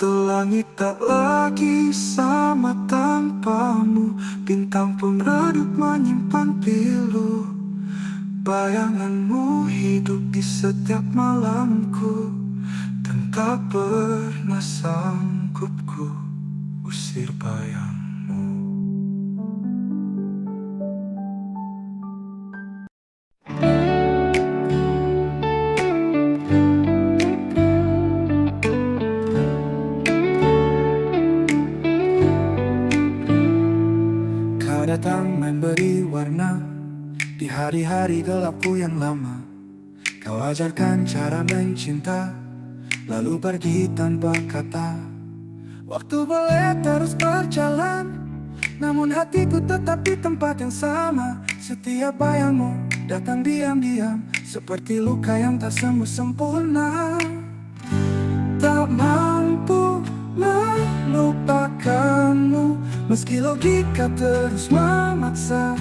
Langit tak lagi sama tanpamu, bintang pun redup menyimpan pilu. Bayanganmu hidup di setiap malamku, dan tak pernah sanggup ku usir bayangmu. Datang memberi warna di hari-hari gelapku yang lama. Kau ajarkan cara mencinta, lalu pergi tanpa kata. Waktu boleh terus berjalan, namun hatiku tetap di tempat yang sama. Setiap bayangmu datang diam-diam, seperti luka yang tak sembuh sempurna. Tak mampu melupakanmu, meski logika terus memaksa.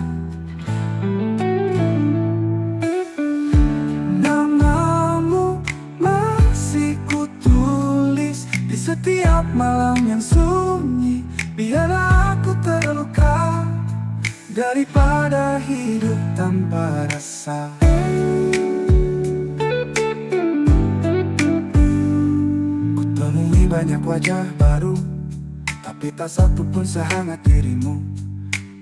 Namamu masih kutulis di setiap malam yang sunyi. Biarlah aku terluka daripada hidup tanpa rasa. Kutemui banyak wajah baru, tapi tak satu pun sehangat dirimu.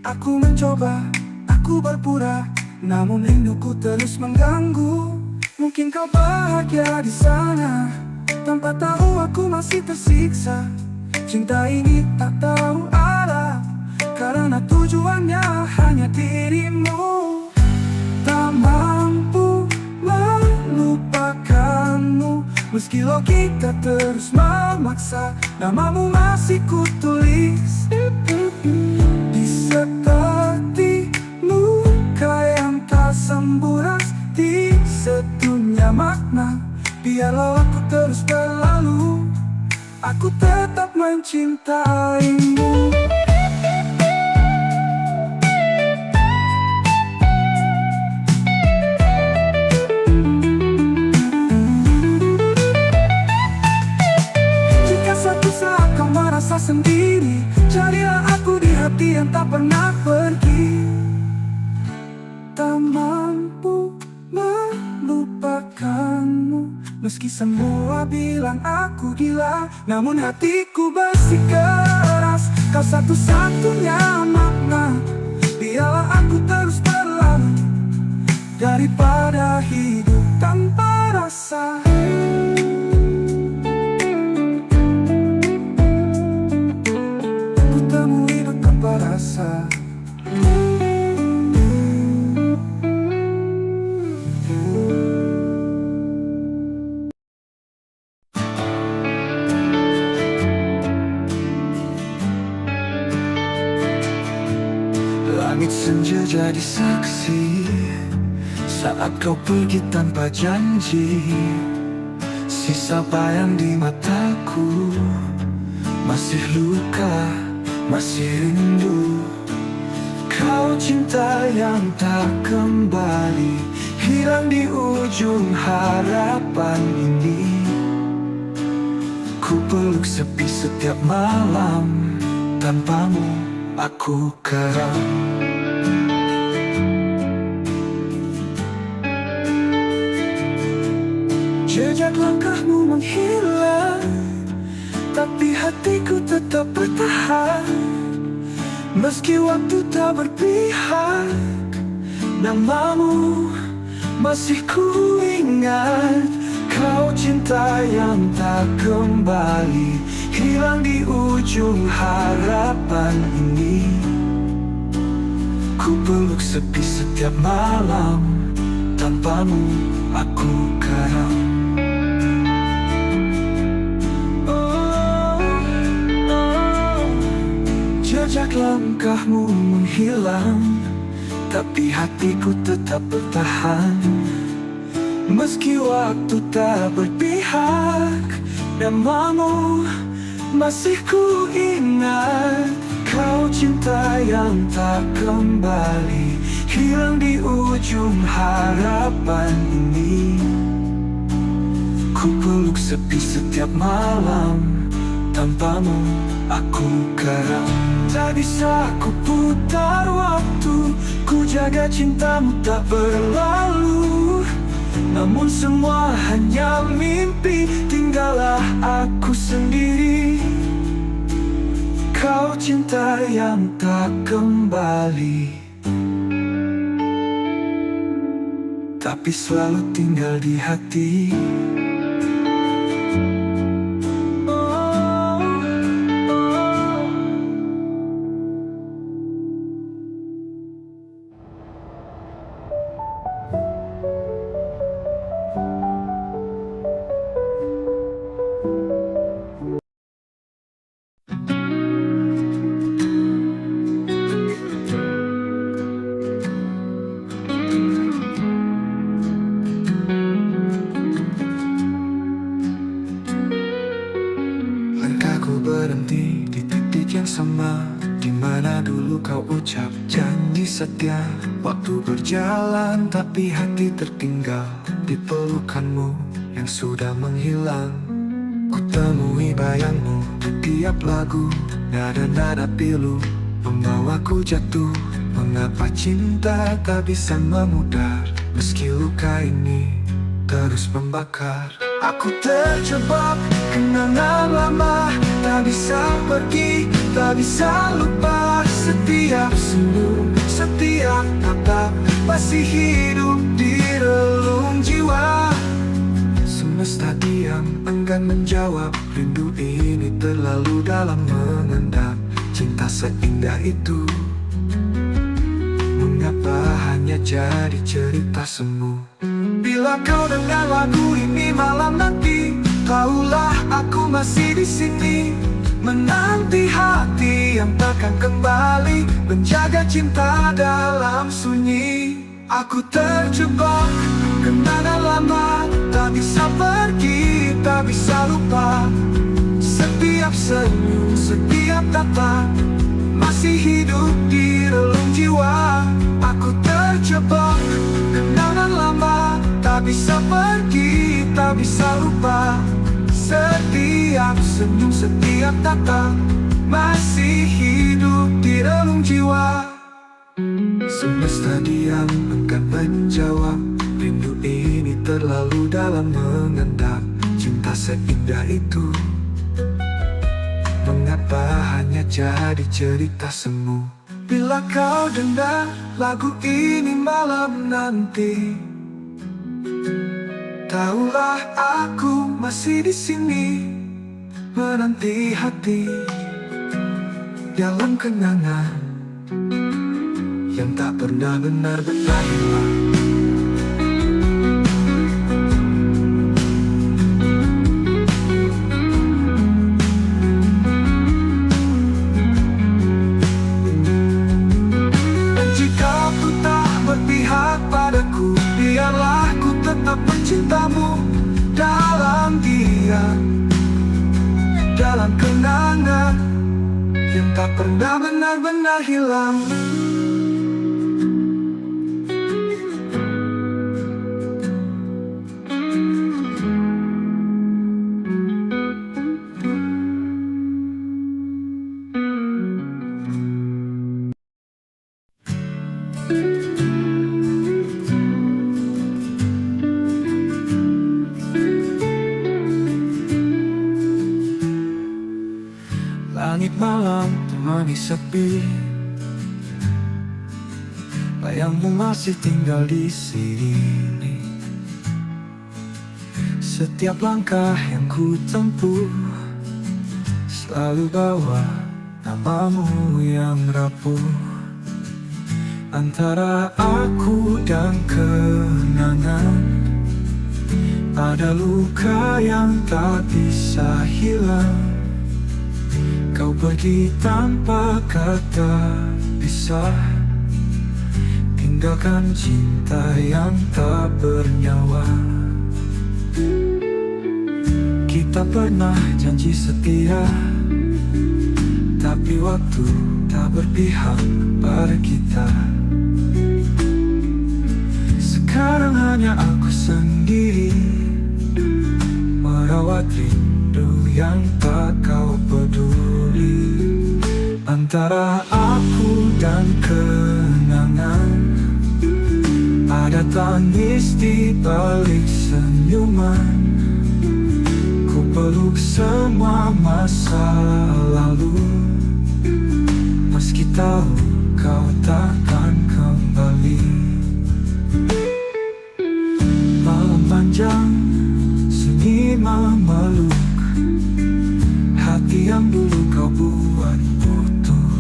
Aku mencoba, aku berpura, namun rinduku terus mengganggu. Mungkin kau bahagia di sana, tanpa tahu aku masih tersiksa. Cinta ini tak tahu arah, karena tujuannya hanya dirimu. Tak mampu melupakanmu, meski logika terus memaksa. Namamu masih kutulis di seperti luka yang tak sembuh, di sedunia makna. Biarlah aku terus berlalu, aku tetap mencintaimu. Sendiri, carilah aku di hati yang tak pernah pergi. Tak mampu melupakanmu, meski semua bilang aku gila, namun hatiku bersikeras. Kau satu-satunya makna. Biarlah aku terus berlalu daripada hidup tanpa rasa. Rasa. Langit senja jadi saksi saat kau pergi tanpa janji. Sisa bayang di mataku, masih luka, masih rindu. Kau cinta yang tak kembali, hilang di ujung harapan ini. Ku peluk sepi setiap malam, tanpamu aku karam. Jejak langkahmu menghilang, tapi hatiku tetap bertahan. Meski waktu tak berpihak, namamu masih ku ingat. Kau cinta yang tak kembali, hilang di ujung harapan ini. Ku peluk sepi setiap malam, tanpamu aku karam. Jejak langkahmu menghilang, tapi hatiku tetap bertahan. Meski waktu tak berpihak, namamu masih ku ingat. Kau cinta yang tak kembali, hilang di ujung harapan ini. Ku peluk sepi setiap malam, tanpamu aku karam. Tak bisa ku putar waktu, ku jaga cintamu tak berlalu. Namun semua hanya mimpi, tinggallah aku sendiri. Kau cinta yang tak kembali, tapi selalu tinggal di hati. Berhenti di titik yang sama, di mana dulu kau ucap janji setia. Waktu berjalan tapi hati tertinggal di pelukanmu yang sudah menghilang. Ku temui bayangmu di tiap lagu, nada-nada pilu membawaku jatuh. Mengapa cinta tak bisa memudar, meski luka ini terus membakar. Aku terjebak kenangan lama, tak bisa pergi, tak bisa lupa. Setiap senyum, setiap tatap masih hidup di relung jiwa. Semesta diam, enggan menjawab. Rindu ini terlalu dalam mengendap. Cinta seindah itu, mengapa hanya jadi cerita semu? Bila kau dengar lagu ini malam nanti, tahulah aku masih di sini, menanti hati yang takkan kembali, menjaga cinta dalam sunyi. Aku terjebak kenangan lama, tak bisa pergi, tak bisa lupa. Setiap senyum, setiap tatap masih hidup di relung jiwa. Aku terjebak kenangan lama, tak bisa pergi, tak bisa lupa. Setiap senyum, setiap tatap masih hidup di relung jiwa. Semesta diam, enggan menjawab. Rindu ini terlalu dalam mengendap. Cinta seindah itu, mengapa hanya jadi cerita semu? Bila kau dengar lagu ini malam nanti, tahulah aku masih di sini, menanti hati dalam kenangan yang tak pernah benar-benar hilang. Padaku, biarlah ku tetap mencintamu dalam diam, dalam kenangan yang tak pernah benar-benar hilang. menemani sepi. Bayangmu masih tinggal di sini. Setiap langkah yang ku tempuh selalu bawa namamu yang rapuh. Antara aku dan kenangan ada luka yang tak bisa hilang. Kau pergi tanpa kata pisah, tinggalkan cinta yang tak bernyawa. Kita pernah janji setia, tapi waktu tak berpihak pada kita. Sekarang hanya aku sendiri merawat rindu yang tak kau peduli. Antara aku dan kenangan ada tangis di balik senyuman. Ku peluk semua masa lalu, meski tahu kau takkan kembali. Malam panjang, sunyi memeluk hati yang dulu kau buat utuh.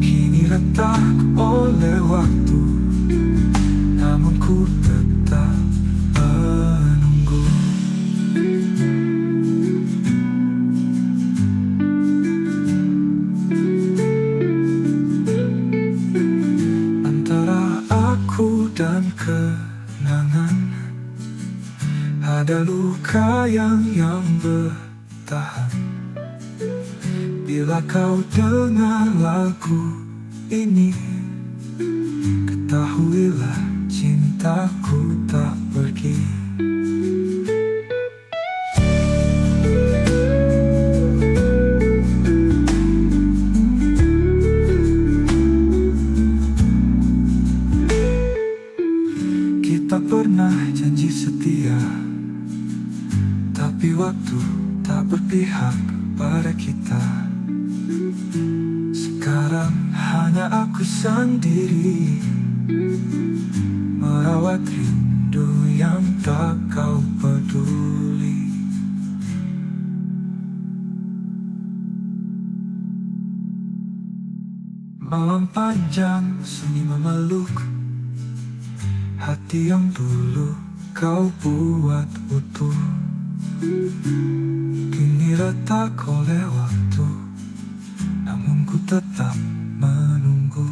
Kini retak oleh waktu, namun ku tetap menunggu. Antara aku dan kenangan ada luka yang bertahan. Bila kau dengar lagu ini, ketahuilah cintaku tak pergi. Kita pernah janji setia, tapi waktu tak berpihak pada kita. Sekarang hanya aku sendiri merawat rindu yang tak kau peduli. Malam panjang, sunyi memeluk hati yang dulu kau buat utuh. Kini retak oleh waktu, namun ku tetap menunggu.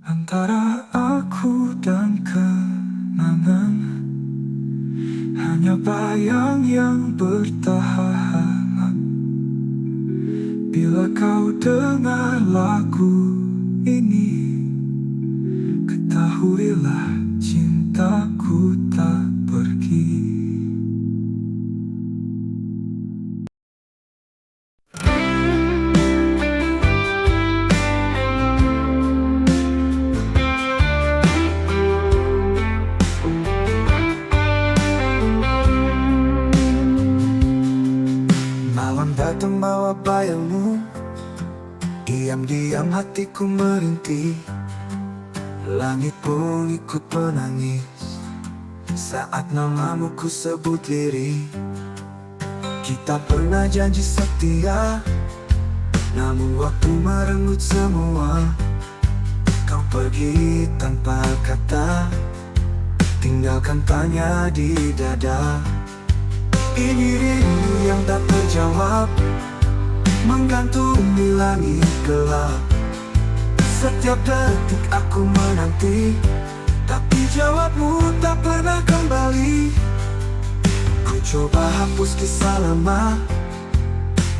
Antara aku dan kenangan hanya bayang yang bertahan. Bila kau dengar lagu ini, ketahuilah cintaku tak pergi. Malam datang bawa bayangmu, diam-diam hatiku merintih. Langit pun ikut menangis saat namamu ku sebut diri. Kita pernah janji setia, namun waktu merenggut semua. Kau pergi tanpa kata, tinggalkan tanya di dada. Ini rindu yang tak terjawab, menggantung di langit gelap. Setiap detik aku menanti, tapi jawabmu tak pernah kembali. Ku coba hapus kisah lama,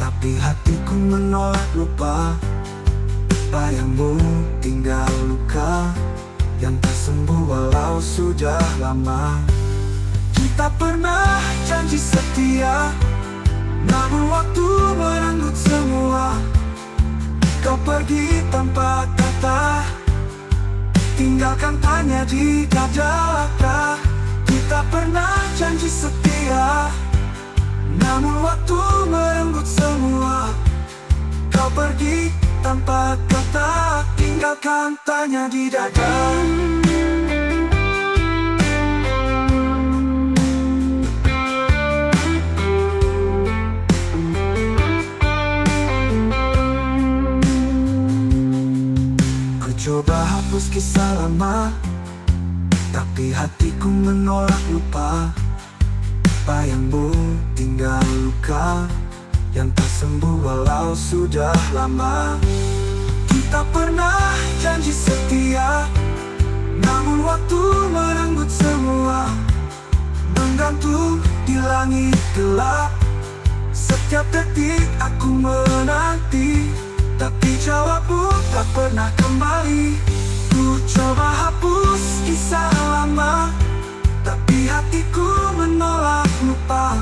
tapi hatiku menolak lupa. Bayangmu tinggal luka yang tak sembuh walau sudah lama. Kita pernah janji setia, namun waktu merenggut semua. Kau pergi tanpa kata, tinggalkan tanya di dada. Kita pernah janji setia, Namun waktu merenggut semua. Kau pergi tanpa kata, tinggalkan tanya di dada. Ku coba hapus kisah lama, tapi hatiku menolak lupa. Bayangmu tinggal luka yang tak sembuh walau sudah lama. Kita pernah janji setia, namun waktu merenggut semua. Menggantung di langit gelap, setiap detik aku menanti, tapi jawabmu tak pernah kembali. Ku coba hapus kisah lama, tapi hatiku menolak lupa.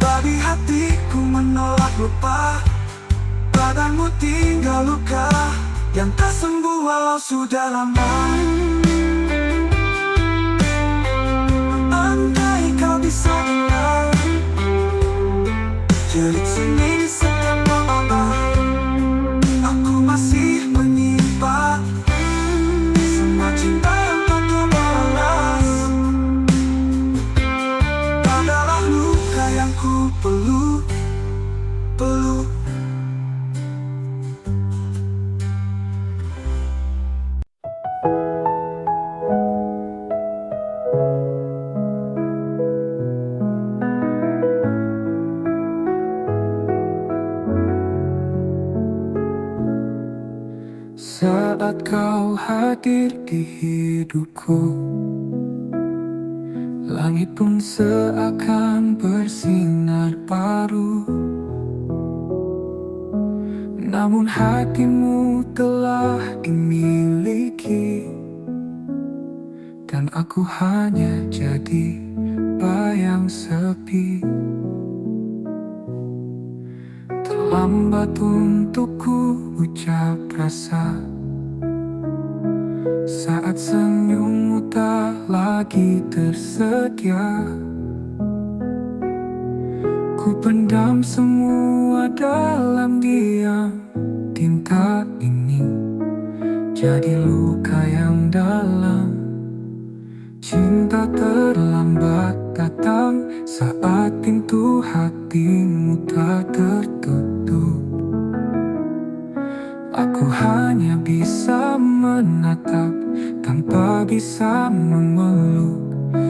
Babi hatiku menolak lupa. Badanmu tinggal luka yang tak sembuh walau sudah lama. Andai kau bisa dengar jerit sunyi di setiap malam, aku masih menyimpan semua cinta yang tak terbalas. Adalah luka yang ku peluk. Saat kau hadir di hidupku, langit pun seakan bersinar baru. Namun hatimu telah dimiliki, dan aku hanya jadi bayang sepi. Terlambat untuk ku ucap rasa saat senyummu tak lagi tersedia. Ku pendam semua dalam diam. Tinta ini jadi luka yang dalam. Cinta terlambat datang saat pintu hatimu tak tertutup. Aku hanya bisa menatap tanpa bisa memeluk.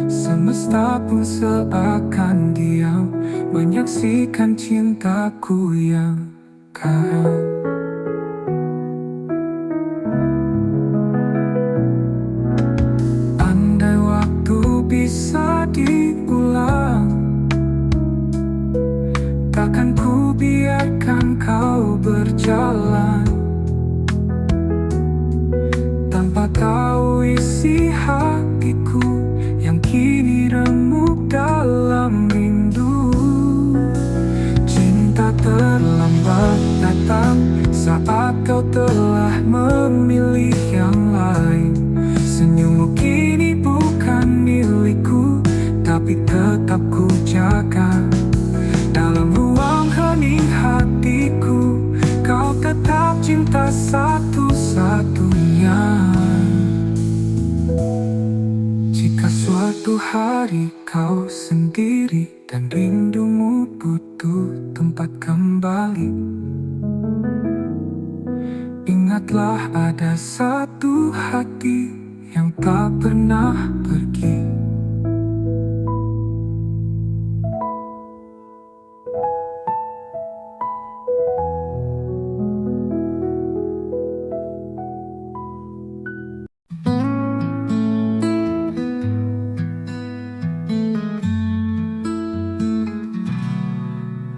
Semesta pun seakan diam menyaksikan cintaku yang karam. Andai waktu bisa diulang, takkan ku biarkan kau berjalan tanpa tahu isi hatiku yang kini remuk dalam rindu. Cinta terlambat datang saat kau telah memilih yang lain. Senyummu kini bukan milikku, tapi tetap ku jaga. Dalam ruang hening hatiku, kau tetap cinta satu-satunya. Jika suatu hari kau sendiri dan rindumu butuh tempat kembali, ingatlah ada satu hati yang tak pernah pergi.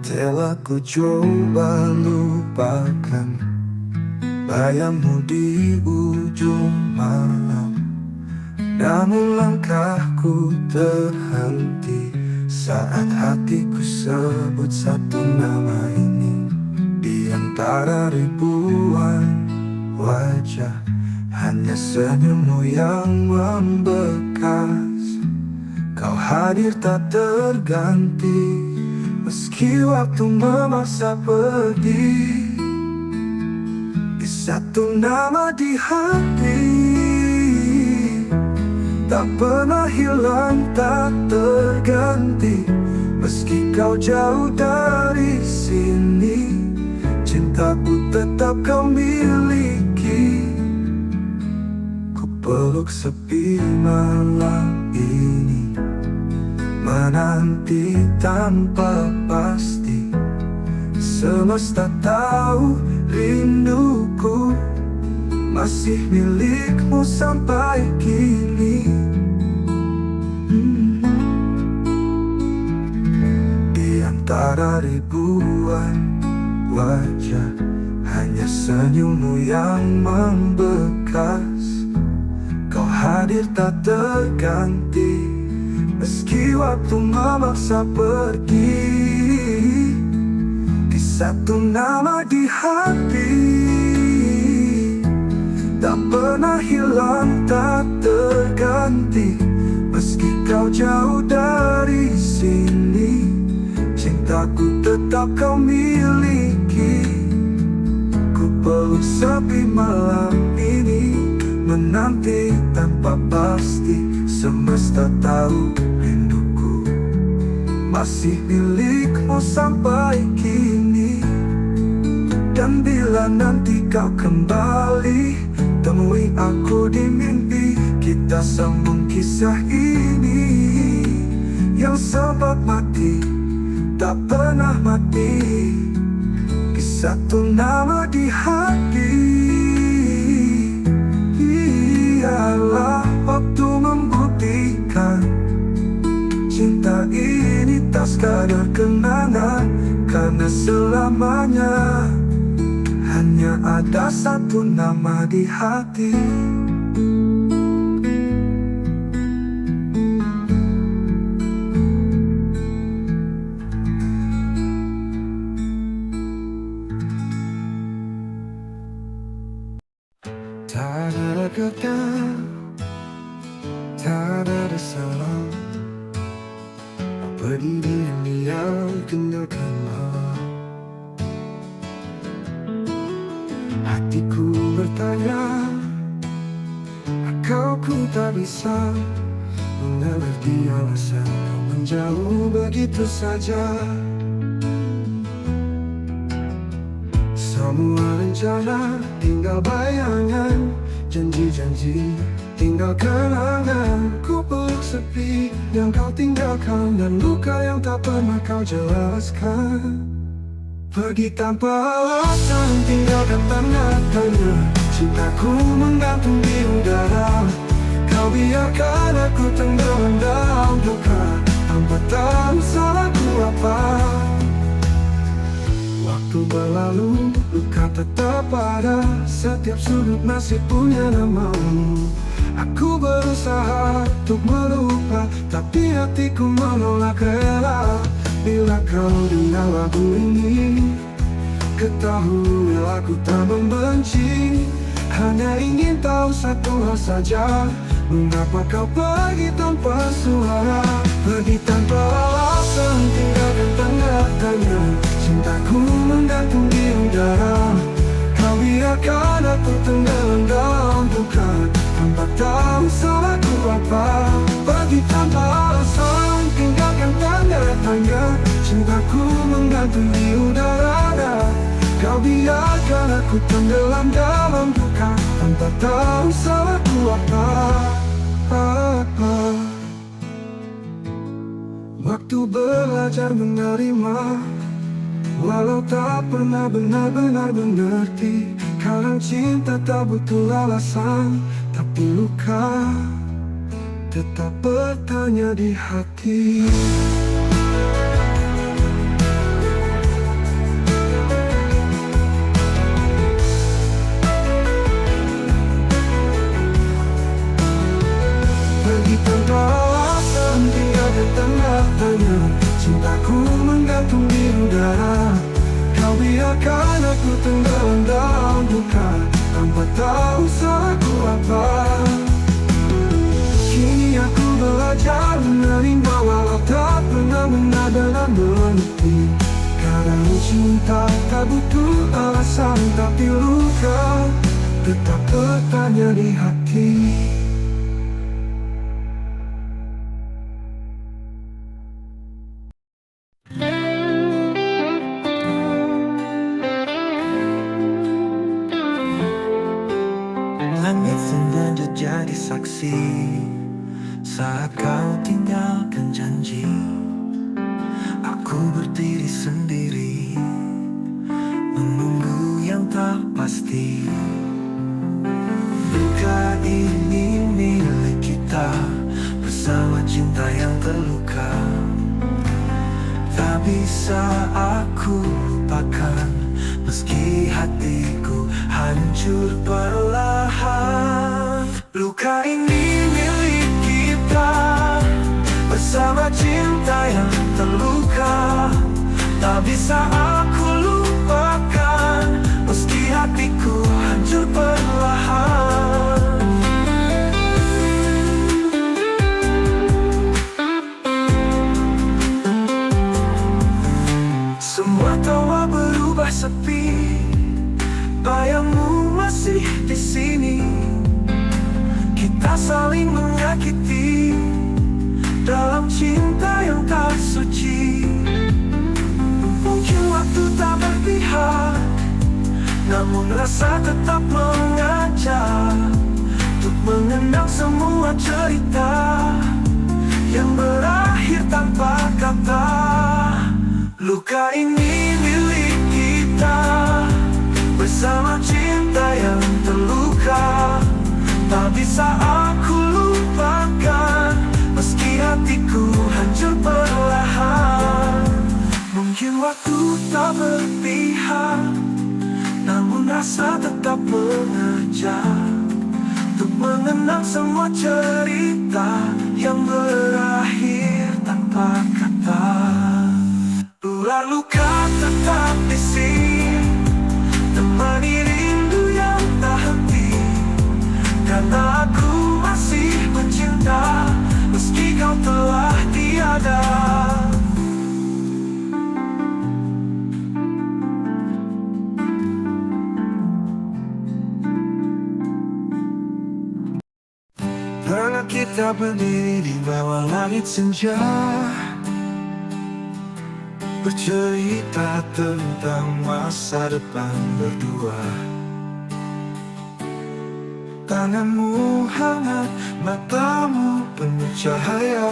Telah ku coba lupakan bayangmu di ujung malam, namun langkahku terhenti saat hatiku sebut satu nama ini. Di antara ribuan wajah, hanya senyummu yang membekas. Kau hadir tak terganti, Meski waktu memaksa pergi, di satu nama di hati, tak pernah hilang, tak terganti. Meski kau jauh dari sini, cintaku tetap kau miliki. Ku peluk sepi malam ini, menanti tanpa pasti. Semesta tahu rinduku masih milikmu sampai kini. Di antara ribuan wajah, hanya senyummu yang membekas. Kau hadir tak terganti, meski waktu memaksa pergi. Di satu nama di hati, tak pernah hilang, tak terganti. Meski kau jauh dari sini, cintaku tetap kau miliki. Ku peluk sepi malam ini, menanti tanpa pasti. Semesta tahu rinduku masih milikmu sampai kini. Dan bila nanti kau kembali, temui aku di mimpi. Kita sambung kisah ini yang sempat mati, tak pernah mati. Di satu nama di hati, ialah waktu membuktikan cinta ini tak sekadar kenangan. Karena selamanya hanya ada satu nama di hati. Tak ada kata, tak ada salah. Pergi diam-diam tinggalkanlah. Hatiku bertanya, kau ku tak bisa mengerti alasan kau menjauh begitu saja. Semua rencana tinggal bayangan, janji-janji tinggal kenangan. Ku peluk sepi yang kau tinggalkan, dan luka yang tak pernah kau jelaskan. Pergi tanpa alasan, tinggalkan tanda tanya. Cintaku menggantung di udara. Kau biarkan aku tenggelam dalam duka, tanpa tahu salahku apa. Waktu berlalu, luka tetap ada. Setiap sudut masih punya namamu. Aku berusaha untuk melupa, tapi hatiku menolak rela. Bila kau dengar lagu ini, ketahui aku tak membenci. Hanya ingin tahu satu hal saja, mengapa kau pergi tanpa suara. Pergi tanpa alasan, tinggalkan tanda tanya. Cintaku menggantung di udara. Kau biarkan aku tenggelam dalam duka, tanpa tahu salahku apa. Pergi tanpa alasan, tinggalkan tanda tanya. Cintaku menggantung di udara. Kau biarkan aku tenggelam dalam duka, tanpa tahu salahku apa. Waktu belajar menerima, walau tak pernah benar-benar mengerti. Kadang cinta tak butuh alasan, tapi luka tetap bertanya di hati. Pergi tanpa alasan, tinggalkan tanda tanya. Cintaku menggantung di udara. Kau biarkan aku tenggelam dalam duka, tanpa tahu salahku apa. Kini aku belajar menerima, walau tak pernah benar-benar mengerti. cinta tak butuh alasan, tapi luka tetap bertanya di hati. Langit sengaja jadi saksi saat kau tinggalkan janji. Aku berdiri sendiri menunggu yang tak pasti. Luka ini milik kita bersama cinta yang terluka. Tak bisa aku lupakan meski hatiku hancur perlahan. Luka ini milik kita bersama cinta yang terluka. Tak bisa aku lupakan meski hatiku hancur perlahan. Semua tawa berubah sepi, bayangmu masih di sini. Kita saling menyakiti dalam cinta yang tak suci. Mungkin waktu tak berpihak, namun rasa tetap mengajak untuk mengenang semua cerita yang berakhir tanpa kata. Luka ini milik kita bersama cinta yang terluka. Tak bisa aku lupakan meski hatiku hancur perlahan. Mungkin waktu tak berpihak, namun rasa tetap mengajak untuk mengenang semua cerita yang berakhir tanpa kata. Ular luka tetap di sini, temani rindu yang tak henti. Karena aku masih mencinta meski kau telah tiada. Pernah kita berdiri di bawah langit senja, bercerita tentang masa depan berdua. Tanganmu hangat, matamu penuh cahaya,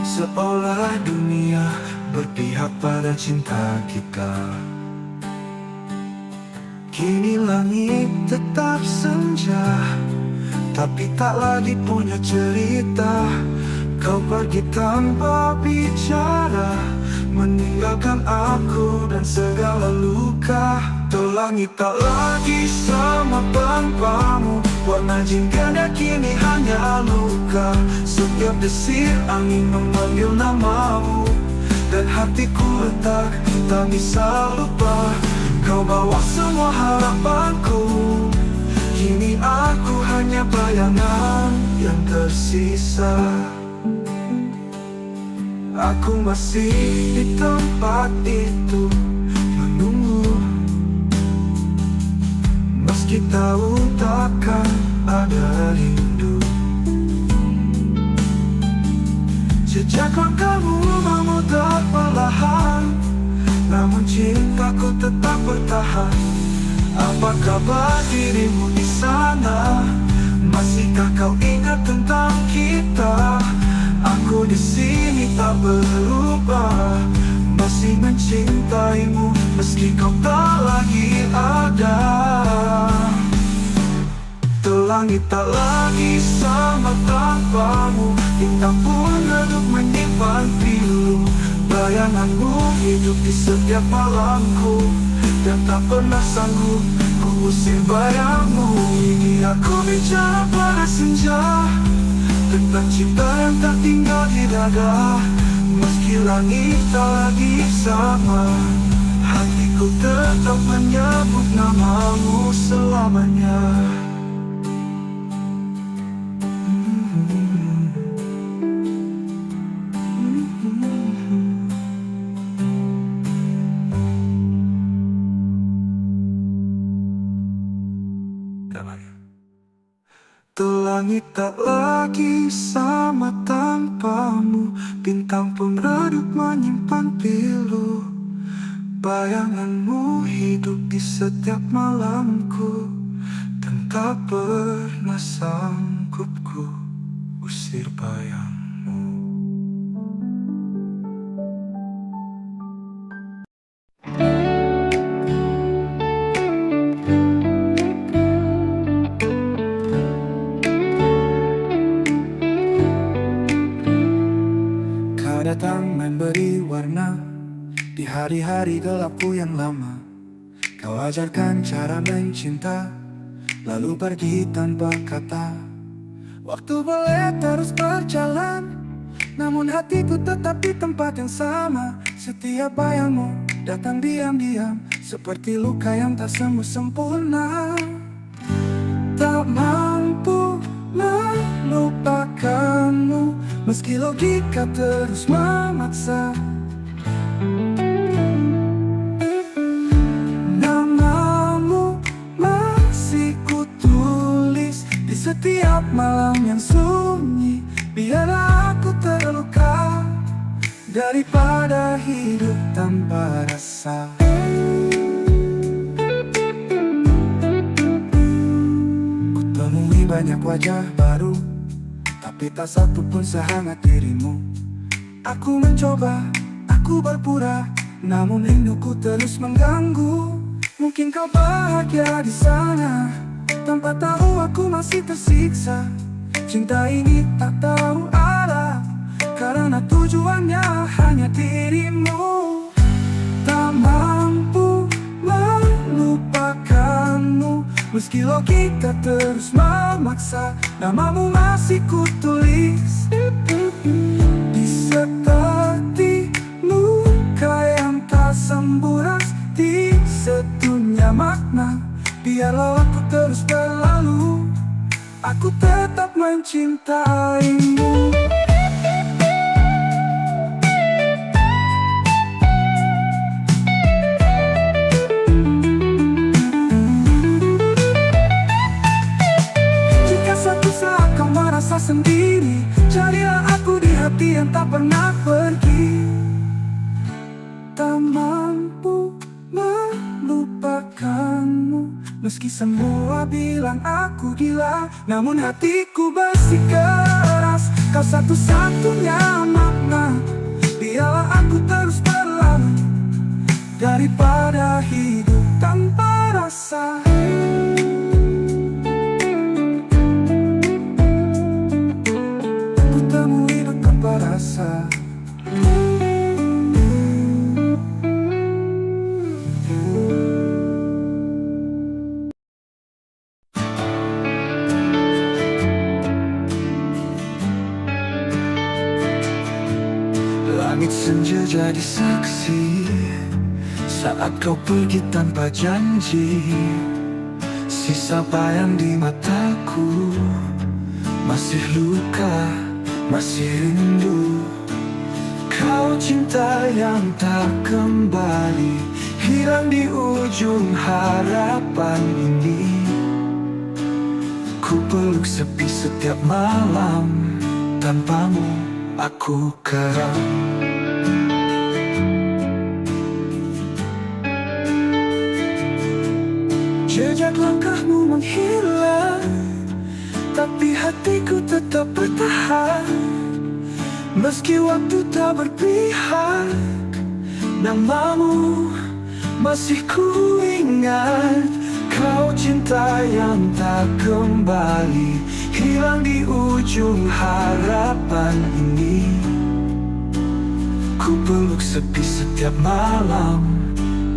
seolah dunia berpihak pada cinta kita. Kini langit tetap senja, tapi tak lagi punya cerita. Kau pergi tanpa bicara, meninggalkan aku dan segala luka. Langit tak lagi sama tanpamu, warna jingga kini hanya luka. Setiap desir angin memanggil namamu, dan hatiku retak, tak bisa lupa. Kau bawa semua harapanku, kini aku hanya bayangan yang tersisa. Aku masih di tempat itu menunggu, meski tahu takkan ada rindu. Jejak langkahmu memutar perlahan, namun cintaku tetap bertahan. Apa kabar dirimu di sana? Masihkah kau ingat tentang kita? Aku di sini tak berubah, masih mencintaimu meski kau tak lagi ada. Langit tak lagi sama tanpamu, bintang pun redup menyimpan pilu. Bayanganmu hidup di setiap malamku, dan tak pernah sanggup ku usir bayangmu. Ini aku bicara pada senja, tentang cinta yang tak tinggal di dada. Meski langit tak lagi sama, hatiku tetap menyebut namamu selamanya. Langit tak lagi sama tanpamu, bintang pun redup menyimpan pilu. Bayanganmu hidup di setiap malamku, dan tak pernah sanggup ku usir bayangmu. Kau datang memberi warna di hari-hari gelapku yang lama. Kau ajarkan cara mencinta, lalu pergi tanpa kata. Waktu boleh terus berjalan, namun hatiku tetap di tempat yang sama. Setiap bayangmu datang diam-diam, seperti luka yang tak sembuh sempurna. Tak mampu melupakanmu, meski logika terus memaksa. Namamu masih kutulis di setiap malam yang sunyi. Biarlah aku terluka daripada hidup tanpa rasa. Kutemui banyak wajah baru, tapi tak satu pun sehangat dirimu. Aku mencoba, aku berpura, namun rinduku terus mengganggu. Mungkin kau bahagia di sana, tanpa tahu aku masih tersiksa. Cinta ini tak tahu arah, karena tujuannya hanya dirimu. Tak mampu melupakanmu, meski logika terus memaksa. Namamu masih kutulis di seperti luka yang tak sembuh ras, di sedunia makna. Biarlah aku terus berlalu, aku tetap mencintaimu. Jika suatu saat kau merasa sendiri, carilah aku di hati yang tak pernah pergi. Tak mampu melupakanmu, meski semua bilang aku gila, namun hatiku bersikeras. Kau satu-satunya makna, biarlah aku terus berlalu daripada hidup tanpa rasa. Ku temui hidup tanpa rasa. Langit senja jadi saksi saat kau pergi tanpa janji. Sisa bayang di mataku, masih luka, masih rindu. Kau cinta yang tak kembali, hilang di ujung harapan ini. Ku peluk sepi setiap malam, tanpamu aku keram. Jejak langkahmu menghilang, tapi hatiku tetap bertahan. Meski waktu tak berpihak, namamu masih ku ingat. Kau cinta yang tak kembali, hilang di ujung harapan ini. Ku peluk sepi setiap malam,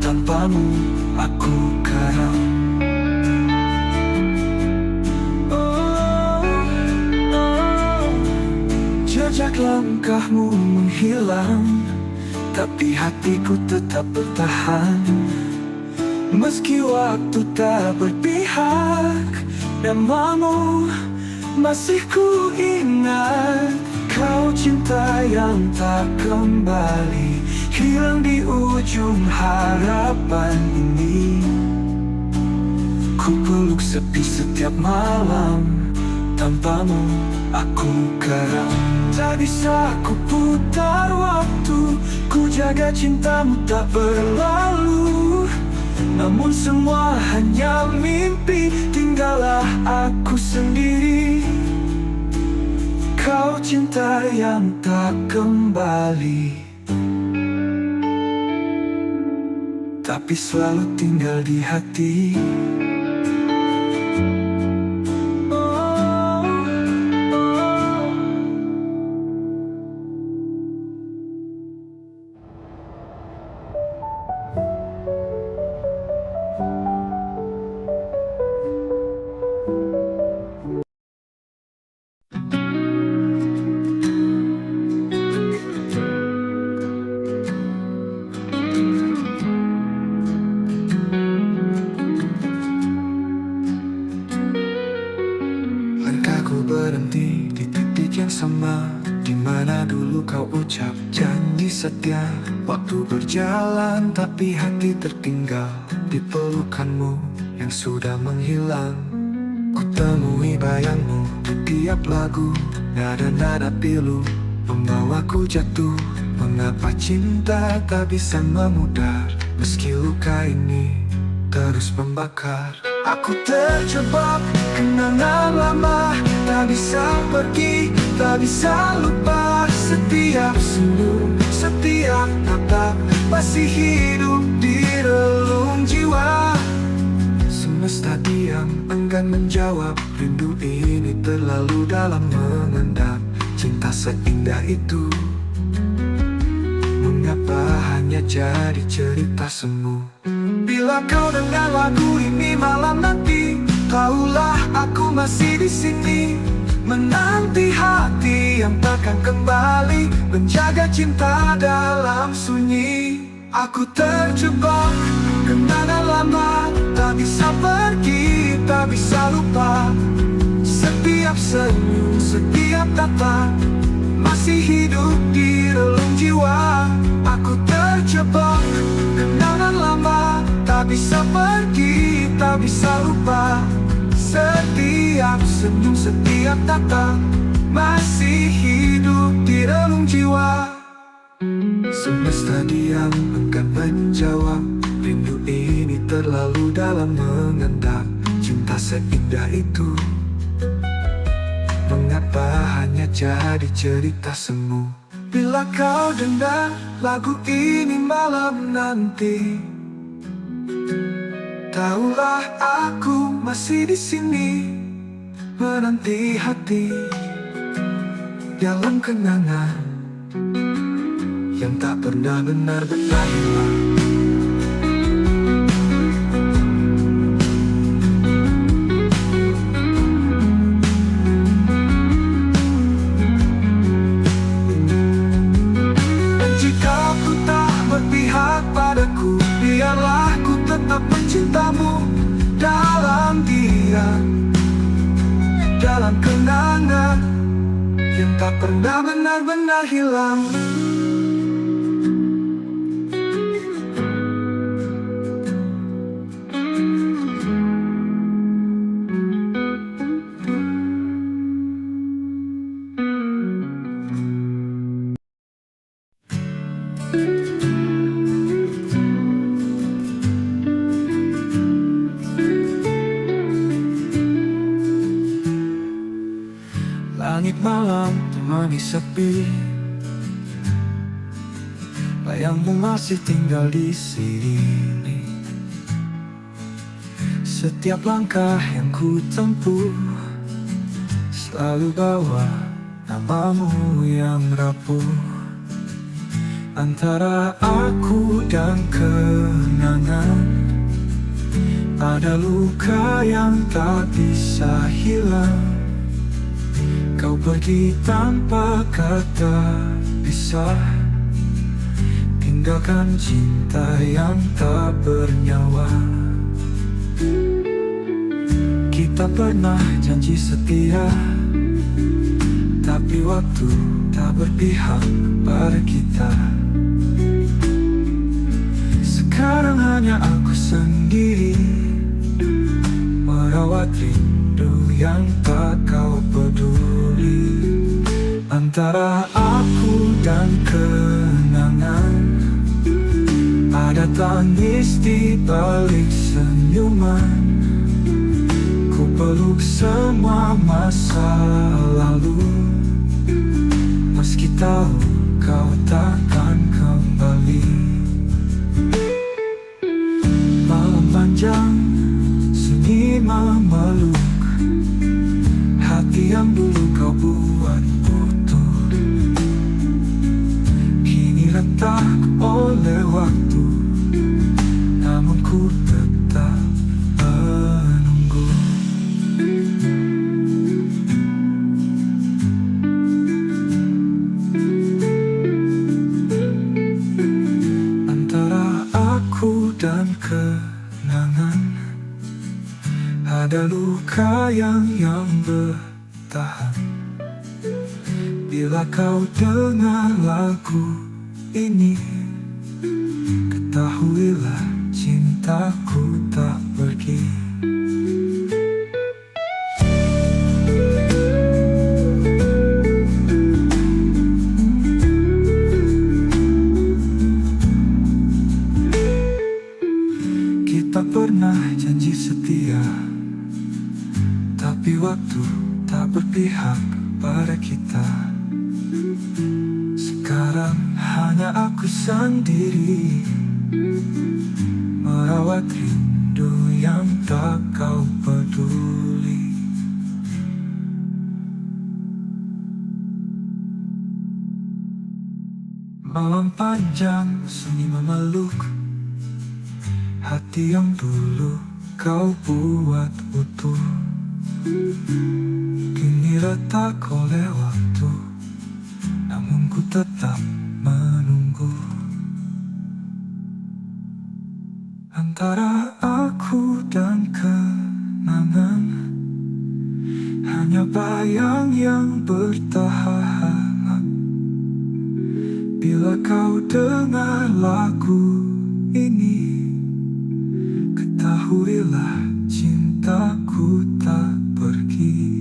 tanpamu aku karam. Jejak langkahmu menghilang, tapi hatiku tetap bertahan. Meski waktu tak berpihak, namamu masih ku ingat. Kau cinta yang tak kembali, hilang di ujung harapan ini. Ku peluk sepi setiap malam, tanpamu aku karam. Tak bisa ku putar waktu, ku jaga cintamu tak berlalu. Namun semua hanya mimpi, tinggallah aku sendiri. Kau cinta yang tak kembali, tapi selalu tinggal di hati. Langkahku berhenti di titik yang sama, di mana dulu kau ucap janji setia. Waktu berjalan tapi hati tertinggal di pelukanmu yang sudah menghilang. Ku temui bayangmu di tiap lagu, nada-nada pilu membawaku jatuh. Mengapa cinta tak bisa memudar, meski luka ini terus membakar. Aku terjebak kenangan lama, tak bisa pergi, tak bisa lupa. Setiap senyum, setiap tatap masih hidup di relung jiwa. Semesta diam, enggan menjawab. Rindu ini terlalu dalam mengendap. Cinta seindah itu, mengapa hanya jadi cerita semu? Bila kau dengar lagu ini malam nanti, tahulah aku masih di sini, menanti hati yang takkan kembali, menjaga cinta dalam sunyi. Aku terjebak kenangan lama, tak bisa pergi, tak bisa lupa. Setiap senyum, setiap tatap masih hidup di relung jiwa. Aku terjebak kenangan lama, tak bisa pergi, tak bisa lupa. Setiap senyum, setiap tatap masih hidup di relung jiwa. Semesta diam, enggan menjawab. Rindu ini terlalu dalam mengendap. Cinta seindah itu, mengapa hanya jadi cerita semu? Bila kau dengar lagu ini malam nanti, tahulah aku masih di sini, menanti hati dalam kenangan yang tak pernah benar-benar hilang. Padaku, biarlah ku tetap mencintamu dalam diam, dalam kenangan yang tak pernah benar-benar hilang. Langit malam temani sepi, bayangmu masih tinggal di sini. Setiap langkah yang ku tempuh selalu bawa namamu yang rapuh. Antara aku dan kenangan ada luka yang tak bisa hilang. Kau pergi tanpa kata pisah, tinggalkan cinta yang tak bernyawa. Kita pernah janji setia, tapi waktu tak berpihak pada kita. Sekarang hanya aku sendiri merawat rindu yang tak kau peduli. Antara aku dan kenangan, ada tangis di balik senyuman. Ku peluk semua masa lalu, meski tahu kau takkan kembali. Malam panjang, sunyi memeluk hati yang dulu kau buat utuh. Kini retak oleh waktu, namun ku tetap menunggu. Antara aku dan kenangan, ada luka yang bertahan. Bila kau dengar lagu ini, ketahuilah cintaku tak pergi. Kita pernah janji setia, tapi waktu tak berpihak pada kita. Sekarang hanya aku sendiri merawat rindu yang tak kau peduli. Malam panjang, sunyi memeluk hati yang dulu kau buat utuh. Kini retak oleh waktu, namun ku tetap menunggu. Antara aku dan kenangan, hanya bayang yang bertahan. Bila kau dengar lagu ini, ketahuilah cintaku tak pergi.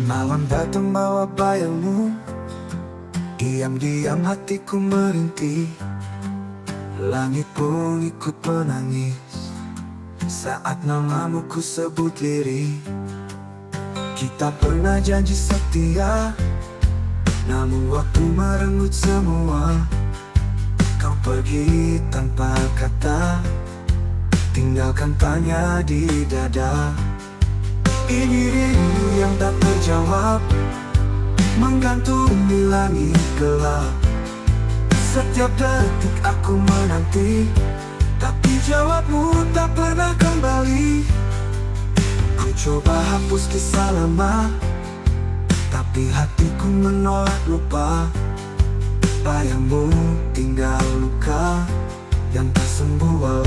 Malam datang bawa bayangmu, diam-diam hatiku merintih. Langit pun ikut menangis saat namamu ku sebut diri. Kita pernah janji setia, namun waktu merenggut semua. Kau pergi tanpa kata, tinggalkan tanya di dada. Ini rindu yang tak terjawab, menggantung di langit gelap. Setiap detik aku menanti, tapi jawabmu tak pernah kembali. Ku coba hapus kisah lama, tapi hatiku menolak lupa. Bayangmu tinggal luka yang tak sembuh walau